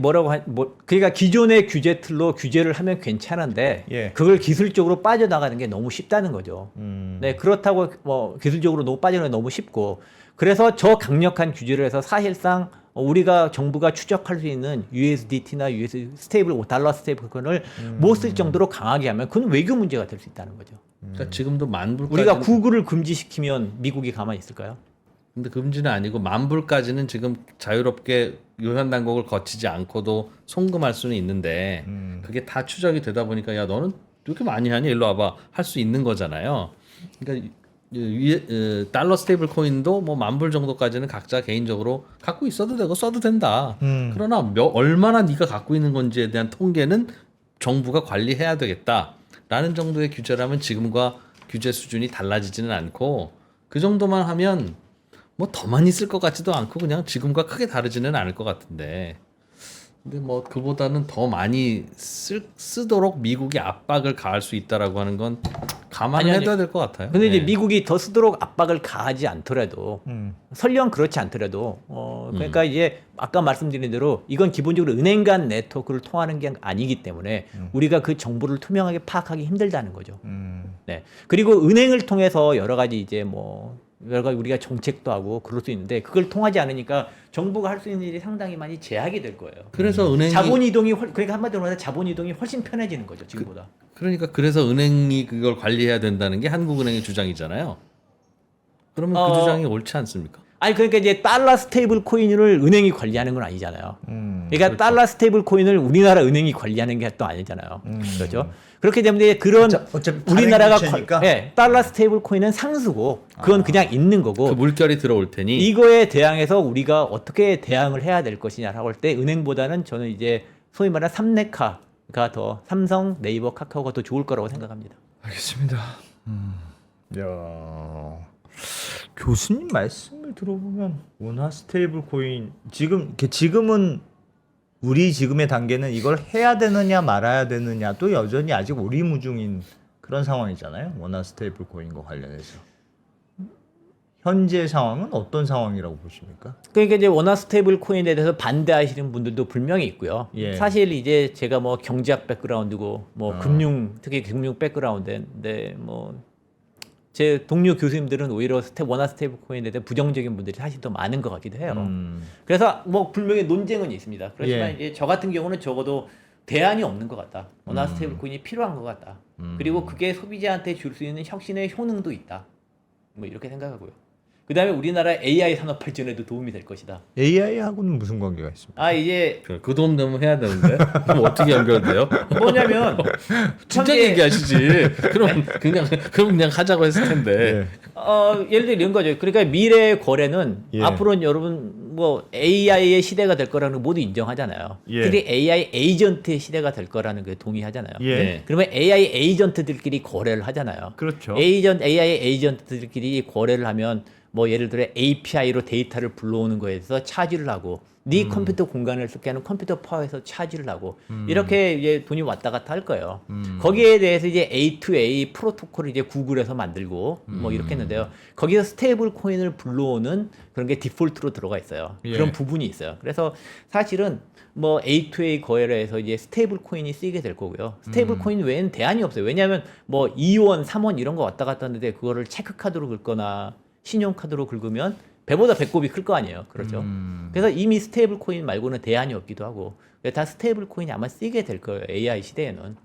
그러니까 기존의 규제 틀로 규제를 하면 괜찮은데 그걸 기술적으로 빠져나가는 게 너무 쉽다는 거죠. 네, 그렇다고 뭐 기술적으로 너무 빠져나가는 게 너무 쉽고 그래서 저 강력한 규제를 해서 사실상 우리가 정부가 추적할 수 있는 USDT나 달러 스테이블 코인을 못 쓸 정도로 강하게 하면 그건 외교 문제가 될 수 있다는 거죠. 그러니까 지금도 만불까지 우리가 구글을 금지시키면 미국이 가만히 있을까요? 근데 금지는 아니고 만불까지는 지금 자유롭게 요현 당국을 거치지 않고도 송금할 수는 있는데 그게 다 추적이 되다 보니까 야 너는 이렇게 많이 하니 일로 와봐 할 수 있는 거잖아요. 그러니까 달러 스테이블 코인도 뭐 만불 정도까지는 각자 개인적으로 갖고 있어도 되고 써도 된다. 그러나 얼마나 네가 갖고 있는 건지에 대한 통계는 정부가 관리해야 되겠다라는 정도의 규제라면 지금과 규제 수준이 달라지지는 않고 그 정도만 하면 뭐 더 많이 쓸 것 같지도 않고 그냥 지금과 크게 다르지는 않을 것 같은데 근데 뭐 그보다는 더 많이 쓰도록 미국이 압박을 가할 수 있다라고 하는 건 감안을 해둬야 될 것 같아요. 근데 이제 미국이 더 쓰도록 압박을 가하지 않더라도 설령 그렇지 않더라도 그러니까 이제 아까 말씀드린 대로 이건 기본적으로 은행 간 네트워크를 통하는 게 아니기 때문에 우리가 그 정보를 투명하게 파악하기 힘들다는 거죠. 네. 그리고 은행을 통해서 여러 가지 이제 여러 가지 우리가 정책도 하고 그럴 수 있는데 그걸 통하지 않으니까 정부가 할 수 있는 일이 상당히 많이 제약이 될 거예요. 그래서 은행이 자본 이동이 그러니까 한마디로 말해서 자본 이동이 훨씬 편해지는 거죠 지금보다. 그래서 은행이 그걸 관리해야 된다는 게 한국은행의 주장이잖아요. 그러면 그 주장이 옳지 않습니까? 아니 그러니까 이제 달러 스테이블 코인을 은행이 관리하는 건 아니잖아요. 그러니까 그렇죠. 달러 스테이블 코인을 우리나라 은행이 관리하는 게 또 아니잖아요. 그렇죠? 그렇기 때문에 그런 어차피 우리나라가 주체니까. 달러 스테이블 코인은 상수고 그건 그냥 있는 거고 그 물결이 들어올 테니 이거에 대항해서 우리가 어떻게 대항을 해야 될 것이냐라고 할 때 은행보다는 저는 이제 소위 말하는 삼레카가 더 삼성, 네이버, 카카오가 더 좋을 거라고 생각합니다. 알겠습니다. 야, 교수님 말씀을 들어보면 원화 스테이블 코인 지금은 우리 지금의 단계는 이걸 해야 되느냐 말아야 되느냐도 여전히 아직 오리무중인 그런 상황이잖아요. 원화 스테이블 코인과 관련해서 현재 상황은 어떤 상황이라고 보십니까? 그러니까 이제 원화 스테이블 코인에 대해서 반대하시는 분들도 분명히 있고요. 사실 이제 제가 뭐 경제학 백그라운드고 특히 금융 백그라운드인데 제 동료 교수님들은 오히려 원화 스테이블 코인에 대해 부정적인 분들이 사실 더 많은 것 같기도 해요. 그래서 분명히 논쟁은 있습니다. 그렇지만 이제 저 같은 경우는 적어도 대안이 없는 것 같다. 원화 스테이블 코인이 필요한 것 같다. 그리고 그게 소비자한테 줄 수 있는 혁신의 효능도 있다. 이렇게 생각하고요. 그다음에 우리나라 AI 산업 발전에도 도움이 될 것이다. AI하고는 무슨 관계가 있습니까? 아 이제 그 돈 되면 해야 되는데 그럼 어떻게 연결돼요? 뭐냐면 진짜 현재- 얘기하시지. 그럼 그냥 하자고 했을 텐데. 예를 들어 이런 거죠. 그러니까 미래의 거래는 예. 앞으로는 여러분 뭐 AI의 시대가 될 거라는 거 모두 인정하잖아요. 예. 특히 AI 에이전트의 시대가 될 거라는 게 동의하잖아요. 예. 네. 그러면 AI 에이전트들끼리 거래를 하잖아요. 그렇죠. AI 에이전트들끼리 거래를 하면 뭐 예를 들어 API로 데이터를 불러오는 거에 대해서 차지를 하고 네 컴퓨터 공간을 쓰게 하는 컴퓨터 파워에서 차지를 하고 이렇게 이제 돈이 왔다 갔다 할 거예요. 거기에 대해서 이제 A2A 프로토콜을 이제 구글에서 만들고 뭐 이렇게 했는데요. 거기서 스테이블 코인을 불러오는 그런 게 디폴트로 들어가 있어요. 예. 그런 부분이 있어요. 그래서 사실은 뭐 A2A 거래에서 이제 스테이블 코인이 쓰이게 될 거고요. 스테이블 코인 외에는 대안이 없어요. 왜냐하면 뭐 2원, 3원 이런 거 왔다 갔다 하는데 그거를 체크카드로 긁거나 신용카드로 긁으면 배보다 배꼽이 클 거 아니에요. 그렇죠. 그래서 이미 스테이블 코인 말고는 대안이 없기도 하고 다 스테이블 코인이 아마 쓰이게 될 거예요. AI 시대에는.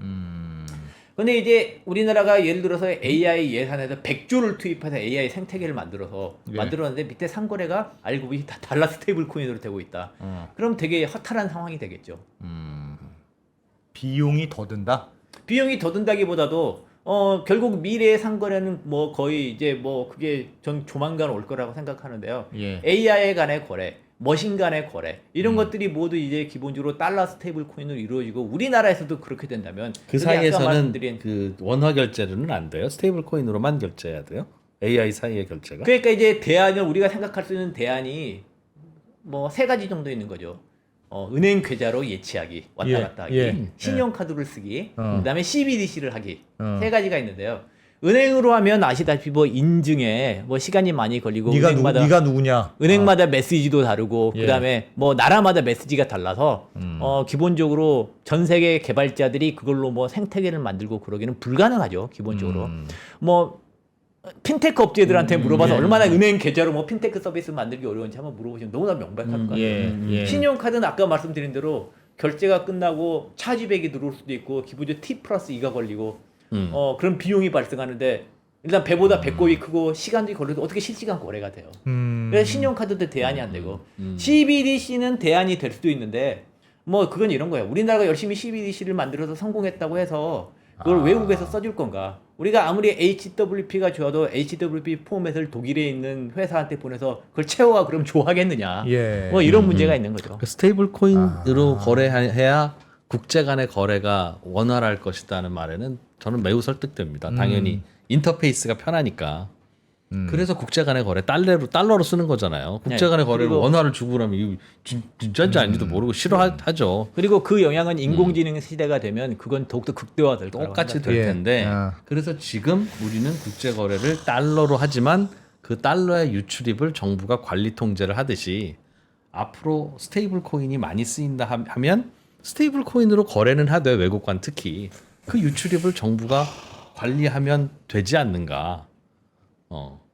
근데 이제 우리나라가 예를 들어서 AI 예산에서 100조를 투입해서 AI 생태계를 만들어서 예. 만들었는데 밑에 상거래가 알고 보니 다 달러 스테이블 코인으로 되고 있다. 그럼 되게 허탈한 상황이 되겠죠. 비용이 더 든다. 비용이 더 든다기보다도 결국 미래의 상거래는 뭐 거의 이제 뭐 그게 전 조만간 올 거라고 생각하는데요. 예. AI 간의 거래, 머신 간의 거래 이런 것들이 모두 이제 기본적으로 달러 스테이블 코인으로 이루어지고 우리나라에서도 그렇게 된다면 그 여기 아까 사이에서는 말씀드린 그 원화 결제는 안 돼요. 스테이블 코인으로만 결제해야 돼요. AI 사이의 결제가. 그러니까 이제 대안을 우리가 생각할 수 있는 대안이 뭐 세 가지 정도 있는 거죠. 은행 계좌로 예치하기, 왔다 예, 갔다 하기, 예, 신용카드를 쓰기, 어. 그다음에 CBDC를 하기 어. 세 가지가 있는데요. 은행으로 하면 아시다시피 뭐 인증에 뭐 시간이 많이 걸리고 네가 누구냐? 은행마다 메시지도 다르고 예. 그다음에 뭐 나라마다 메시지가 달라서 기본적으로 전 세계 개발자들이 그걸로 뭐 생태계를 만들고 그러기는 불가능하죠. 기본적으로 뭐 핀테크 업체들한테 물어봐서 얼마나 은행 계좌로 뭐 핀테크 서비스 만들기 어려운지 한번 물어보시면 너무나 명백할 것 같아요. 예. 신용카드는 아까 말씀드린 대로 결제가 끝나고 차지백이 들어올 수도 있고 기본적으로 T 플러스 2가 걸리고 그런 비용이 발생하는데 일단 배보다 배꼽이 크고 시간이 걸려도 어떻게 실시간 거래가 돼요. 그래서 신용카드도 대안이 안 되고 CBDC는 대안이 될 수도 있는데 뭐 그건 이런 거예요. 우리나라가 열심히 CBDC를 만들어서 성공했다고 해서 그걸 외국에서 써줄 건가? 우리가 아무리 HWP가 좋아도 HWP 포맷을 독일에 있는 회사한테 보내서 그걸 채워가 그럼 좋아하겠느냐? 예. 뭐 이런 문제가 있는 거죠. 그 스테이블 코인으로 거래해야 국제 간의 거래가 원활할 것이다는 말에는 저는 매우 설득됩니다. 당연히 인터페이스가 편하니까. 그래서 국제 간의 거래 달러로 쓰는 거잖아요. 국제 간의 거래를 그리고- 원화를 주고 그러면 이거 진짜인지 아닌지도 모르고 싫어하죠. 그리고 그 영향은 인공지능 시대가 되면 그건 더욱더 극대화될 거라고 똑같이 생각해요. 될 예. 텐데 아. 그래서 지금 우리는 국제 거래를 달러로 하지만 그 달러의 유출입을 정부가 관리 통제를 하듯이 앞으로 스테이블 코인이 많이 쓰인다 하면 스테이블 코인으로 거래는 하되 외국관 특히 그 유출입을 정부가 관리하면 되지 않는가.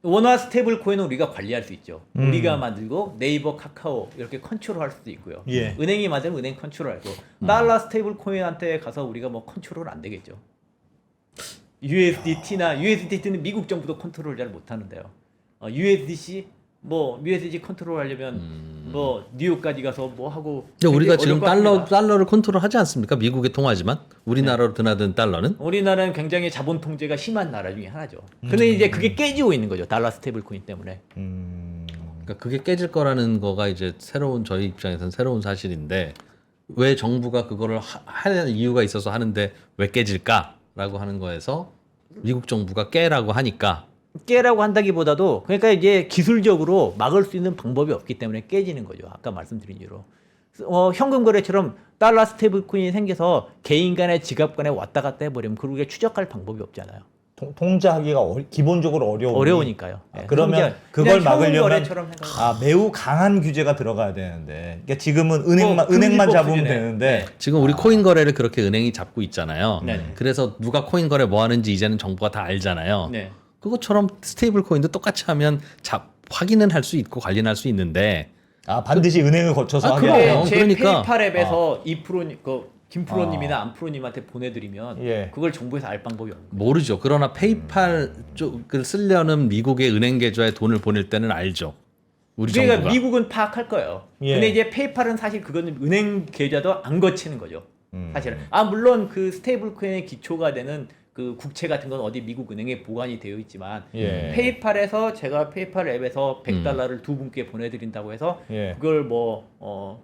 원화 스테이블 코인은 우리가 관리할 수 있죠. 우리가 만들고 네이버, 카카오 이렇게 컨트롤할 수도 있고요. 예. 은행이 만들면 은행 컨트롤하고 달러 스테이블 코인한테 가서 우리가 뭐 컨트롤 안 되겠죠. USDT는 미국 정부도 컨트롤 잘 못하는데요. USDC 뭐 USDC 컨트롤 하려면 뭐 뉴욕까지 가서 뭐 하고. 근데 우리가 굉장히 지금 어려울 것 같습니다. 달러를 컨트롤하지 않습니까? 미국에 통하지만 우리나라로 드나든 달러는 우리나라는 굉장히 자본 통제가 심한 나라 중에 하나죠. 근데 이제 그게 깨지고 있는 거죠. 달러 스테이블 코인 때문에. 그러니까 그게 깨질 거라는 거가 이제 저희 입장에서는 새로운 사실인데 왜 정부가 그거를 하는 이유가 있어서 하는데 왜 깨질까라고 하는 거에서 미국 정부가 깨라고 하니까 깨라고 한다기보다도 그러니까 이제 기술적으로 막을 수 있는 방법이 없기 때문에 깨지는 거죠. 아까 말씀드린 대로. 현금 거래처럼 달러 스테이블 코인이 생겨서 개인 간의 지갑 간에 왔다 갔다 해버리면 그게 추적할 방법이 없잖아요. 통제하기가 기본적으로 어려우니까요. 네. 그러면 그냥 그걸 막으려면 거래처럼 생각하면 매우 강한 규제가 들어가야 되는데 그러니까 지금은 은행만 금지법 잡으면 수준에. 되는데 지금 우리 코인 거래를 그렇게 은행이 잡고 있잖아요. 네네. 그래서 누가 코인 거래 뭐 하는지 이제는 정부가 다 알잖아요. 네. 그것처럼 스테이블 코인도 똑같이 하면 확인은 할 수 있고 관리는 할 수 있는데 반드시 은행을 거쳐서 하게 그럼. 돼요. 제 그러니까. 페이팔 앱에서 2% 김프로님이나 안프로님한테 보내드리면 예. 그걸 정부에서 알 방법이 없는 거예요. 모르죠. 그러나 페이팔 쪽을 쓰려는 미국의 은행 계좌에 돈을 보낼 때는 알죠. 우리 그러니까 정부가. 미국은 파악할 거예요. 예. 근데 이제 페이팔은 사실 그거는 은행 계좌도 안 거치는 거죠. 사실은. 물론 그 스테이블 코인의 기초가 되는 그 국채 같은 건 어디 미국 은행에 보관이 되어 있지만 예. 페이팔에서 제가 페이팔 앱에서 100달러를 두 분께 보내드린다고 해서 예. 그걸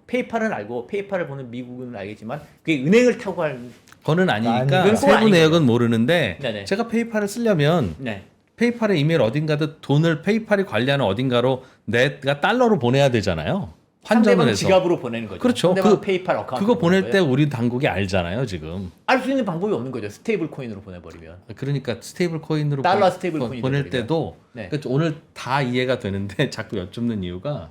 페이팔은 알고 페이팔을 보는 미국은 알겠지만 그게 은행을 타고 갈 그거는 아니니까 그건 세부 아니거든요. 내역은 모르는데 네네. 제가 페이팔을 쓰려면 네. 페이팔의 이메일 어딘가든 돈을 페이팔이 관리하는 어딘가로 내가 달러로 보내야 되잖아요. 환전을 상대방 해서. 지갑으로 보내는 거죠. 그렇죠. 상대방 페이팔 어카운트 그거 보낼 때 우리 당국이 알잖아요, 지금. 알수 있는 방법이 없는 거죠. 스테이블 코인으로 보내버리면. 그러니까 스테이블 코인으로 달러 스테이블 코인이 보낼 돼버리면. 때도 네. 그러니까 오늘 다 이해가 되는데 자꾸 여쭙는 이유가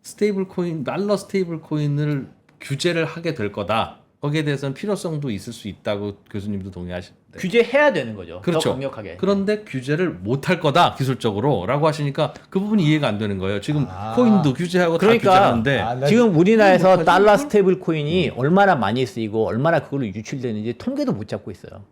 스테이블 코인, 달러 스테이블 코인을 규제를 하게 될 거다. 거기에 대해서는 필요성도 있을 수 있다고 교수님도 동의하시는데. 규제해야 되는 거죠. 그렇죠. 더 강력하게. 그런데 규제를 못 할 거다 기술적으로라고 하시니까 그 부분이 이해가 안 되는 거예요. 지금 코인도 규제하고 그러니까 다 규제하는데 아, 나- 지금 우리나라에서 못하지, 달러 그걸? 스테이블 코인이 얼마나 많이 쓰이고 얼마나 그걸로 유출되는지 통계도 못 잡고 있어요.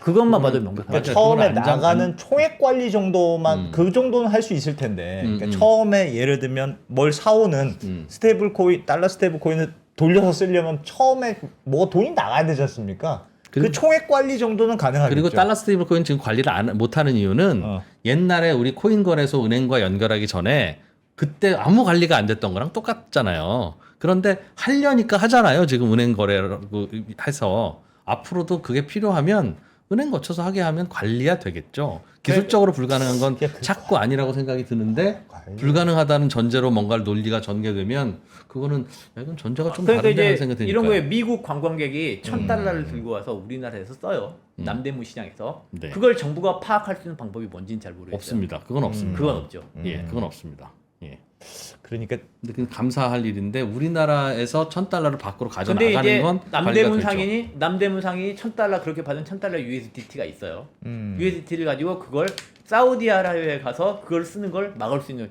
그것만 봐도 명백하죠. 그러니까 맞아요. 처음에 그건 안장- 나가는 총액 관리 정도만 그 정도는 할 수 있을 텐데 그러니까 처음에 예를 들면 뭘 사오는 스테이블 코인 달러 스테이블 코인을 돌려서 쓰려면 처음에 뭐 돈이 나가야 되지 않습니까? 그 총액 관리 정도는 가능하겠죠. 그리고 달러 스테이블 코인 지금 관리를 못 하는 이유는 옛날에 우리 코인 거래소 은행과 연결하기 전에 그때 아무 관리가 안 됐던 거랑 똑같잖아요. 그런데 하려니까 하잖아요. 지금 은행 거래라고 해서 앞으로도 그게 필요하면 은행 거쳐서 하게 하면 관리야 되겠죠. 기술적으로 불가능한 건 자꾸 아니라고 생각이 드는데 불가능하다는 전제로 뭔가를 논리가 전개되면 그거는 이건 전제가 좀 그러니까 다른데 하는 이제 생각이 드니까. 이런 거에 미국 관광객이 1,000달러를 들고 와서 우리나라에서 써요. 남대문 시장에서. 네. 그걸 정부가 파악할 수 있는 방법이 뭔지는 잘 모르겠어요. 없습니다. 그건 없습니다. 그건 없죠. 예, 그건 없습니다. 예. 그러니까 근데 그건 감사할 일인데 우리나라에서 1,000달러를 밖으로 근데 가져나가는 이제 건 남대문 관리가 되죠. 남대문 상인이 1,000달러 그렇게 받은 1,000달러 USDT가 있어요. USDT를 가지고 그걸 사우디아라비아에 가서 그걸 쓰는 걸 막을 수 있는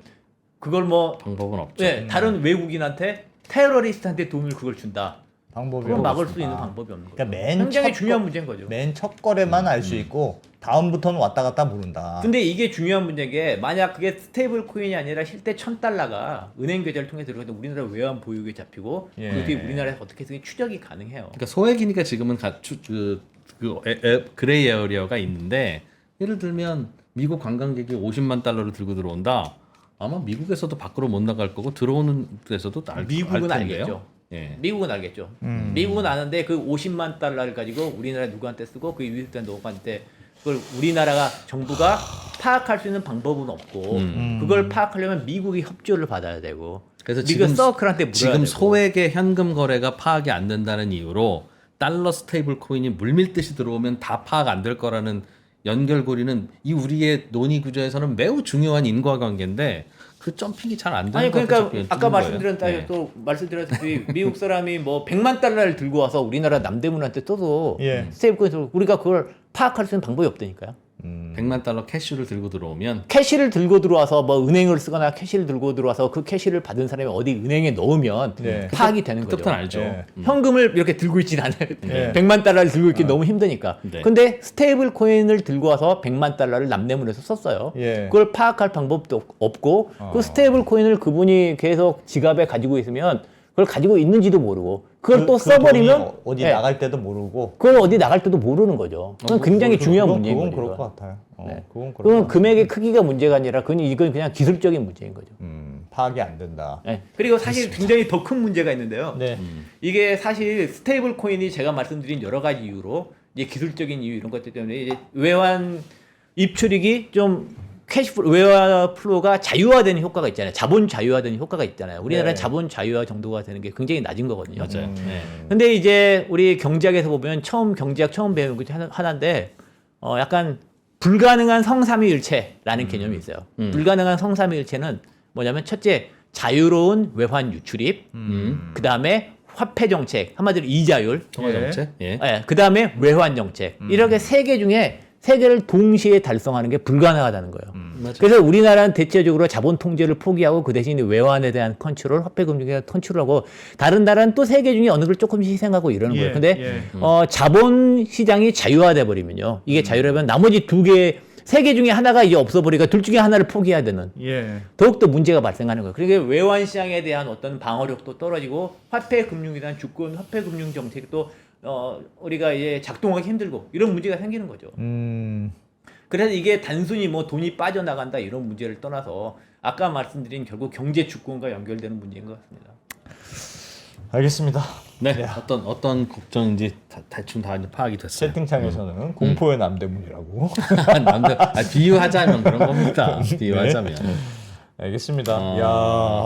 그걸 뭐 방법은 없죠. 네, 다른 외국인한테 테러리스트한테 돈을 그걸 준다. 방법이 그건 막을 수 없습니다. 있는 방법이 없는 거죠. 그러니까 맨 굉장히 첫 중요한 거- 문제인 거죠. 맨 첫 거래만 알 수 있고 다음부터는 왔다 갔다 모른다. 근데 이게 중요한 문제인 게 만약 그게 스테이블 코인이 아니라 실제 1,000달러가 은행 계좌를 통해 들어가도 우리나라 외환 보유에 잡히고 예. 그게 우리나라에서 어떻게 해서 추적이 가능해요. 그러니까 소액이니까 지금은 그레이 에어리어가 있는데 예를 들면 미국 관광객이 50만 달러를 들고 들어온다. 아마 미국에서도 밖으로 못 나갈 거고 들어오는 데서도 미국은 알 텐데요. 알겠죠. 예. 미국은 알겠죠. 미국은 아는데 그 50만 달러를 가지고 우리나라 누구한테 쓰고 그 유입된 누구한테 그걸 우리나라가 정부가 파악할 수 있는 방법은 없고 그걸 파악하려면 미국이 협조를 받아야 되고 그래서 미국 지금 서클한테 물어야 지금 되고. 소액의 현금 거래가 파악이 안 된다는 이유로 달러 스테이블 코인이 물밀듯이 들어오면 다 파악 안 될 거라는 연결고리는 이 우리의 논의 구조에서는 매우 중요한 인과관계인데 그 점핑이 잘 안 되는 아니 것 그러니까 같아서 아까 거예요. 말씀드렸다시피 미국 사람이 뭐 100만 달러를 들고 와서 우리나라 남대문한테 써도 예. 스테이블 코인으로 우리가 그걸 파악할 수 있는 방법이 없다니까요. 100만 달러 캐시를 들고 들어오면 캐시를 들고 들어와서 뭐 은행을 쓰거나 캐시를 들고 들어와서 그 캐시를 받은 사람이 어디 은행에 넣으면 네. 파악이 되는 거죠. 그때부터는 알죠. 예. 현금을 이렇게 들고 있진 않아요. 네. 100만 달러를 들고 있기 너무 힘드니까. 네. 근데 스테이블 코인을 들고 와서 100만 달러를 남대문에서 썼어요. 예. 그걸 파악할 방법도 없고 그 스테이블 코인을 그분이 계속 지갑에 가지고 있으면 그걸 가지고 있는지도 모르고 그걸 또 써버리면 돈이 어디 예, 나갈 때도 모르고. 그걸 어디 나갈 때도 모르는 거죠. 그건 굉장히 중요한 문제인 그건 거죠. 그럴 것 같아요. 네. 그건 그럴 그건 것 금액의 크기가 문제가 아니라 이건 그냥 기술적인 문제인 거죠. 파악이 안 된다. 네. 그리고 사실 굉장히 더 큰 문제가 있는데요. 네. 이게 사실 스테이블 코인이 제가 말씀드린 여러 가지 이유로 이제 기술적인 이유 이런 것들 때문에 이제 외환 입출익이 좀 캐시플로 외화 플로우가 자유화되는 효과가 있잖아요. 자본 자유화되는 효과가 있잖아요. 우리나라는 네. 자본 자유화 정도가 되는 게 굉장히 낮은 거거든요. 맞아요. 네. 근데 이제 우리 경제학에서 보면 경제학 처음 배우는 것 하나인데 약간 불가능한 성삼위일체라는 개념이 있어요. 불가능한 성삼위일체는 뭐냐면 첫째 자유로운 외환 유출입, 그 다음에 화폐 정책 한마디로 이자율, 통화 정책. 예. 그 다음에 외환 정책 이렇게 세 개 중에 세 개를 동시에 달성하는 게 불가능하다는 거예요. 그래서 우리나라는 대체적으로 자본 통제를 포기하고 그 대신 외환에 대한 컨트롤, 화폐 금융에 대한 컨트롤하고 다른 나라는 또 세계 중에 어느 걸 조금씩 희생하고 이러는 거예요. 근데 자본 시장이 자유화돼 버리면요. 이게 자유화되면 나머지 세 개 중에 하나가 이제 없어버리니까 둘 중에 하나를 포기해야 되는 더욱더 문제가 발생하는 거예요. 그러니까 외환 시장에 대한 어떤 방어력도 떨어지고 화폐 금융에 대한 주권, 화폐 금융 정책도 우리가 이제 작동하기 힘들고 이런 문제가 생기는 거죠. 그래서 이게 단순히 뭐 돈이 빠져나간다 이런 문제를 떠나서 아까 말씀드린 결국 경제 주권과 연결되는 문제인 것 같습니다. 알겠습니다. 네. 어떤 걱정인지 대충 다 이제 파악이 됐어요. 채팅창에서는 공포의 남대문이라고. 남들 비유하자면 그런 겁니다. 비유하자면. 알겠습니다. 야,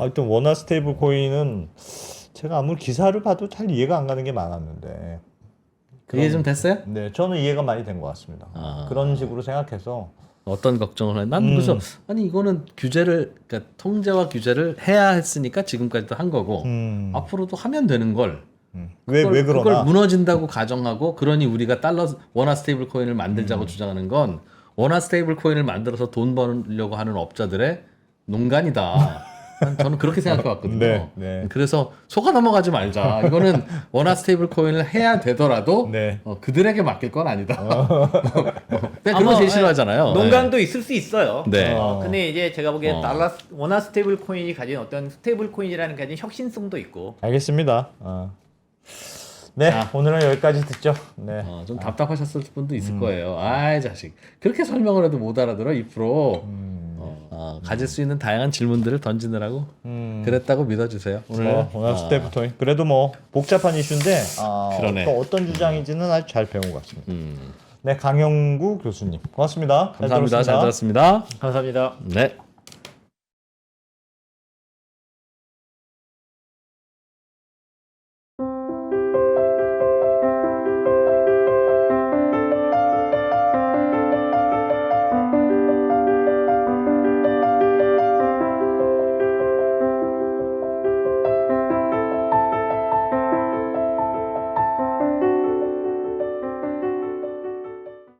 하여튼 원화 스테이블 코인은 제가 아무리 기사를 봐도 잘 이해가 안 가는 게 많았는데. 이해 좀 됐어요? 네, 저는 이해가 많이 된 것 같습니다. 그런 식으로 생각해서 어떤 걱정을 해? 난 그래서 아니 이거는 규제를 그러니까 통제와 규제를 해야 했으니까 지금까지도 한 거고 앞으로도 하면 되는 걸. 왜 그러나? 그걸 무너진다고 가정하고 그러니 우리가 원화 스테이블 코인을 만들자고 주장하는 건 원화 스테이블 코인을 만들어서 돈 벌려고 하는 업자들의 농간이다. 저는 그렇게 생각해 왔거든요. 네, 네. 그래서 속아 넘어가지 말자. 이거는 원화 스테이블 코인을 해야 되더라도 네. 그들에게 맡길 건 아니다. 그런 거 제일 싫어하잖아요. 농간도 있을 수 있어요. 네. 근데 이제 제가 보기엔 원화 스테이블 코인이 가진 어떤 스테이블 코인이라는 게 가진 혁신성도 있고. 알겠습니다. 네, 오늘은 여기까지 듣죠. 네. 좀 답답하셨을 분도 있을 거예요. 아이 자식 그렇게 설명을 해도 못 알아들어 이 프로. 가질 수 있는 다양한 질문들을 던지느라고 그랬다고 믿어주세요. 원화 스테이블 코인. 그래도 뭐 복잡한 이슈인데 그러네. 또 어떤 주장인지는 아주 잘 배운 것 같습니다. 네, 강영구 교수님 고맙습니다. 감사합니다. 잘 들었습니다. 감사합니다. 네.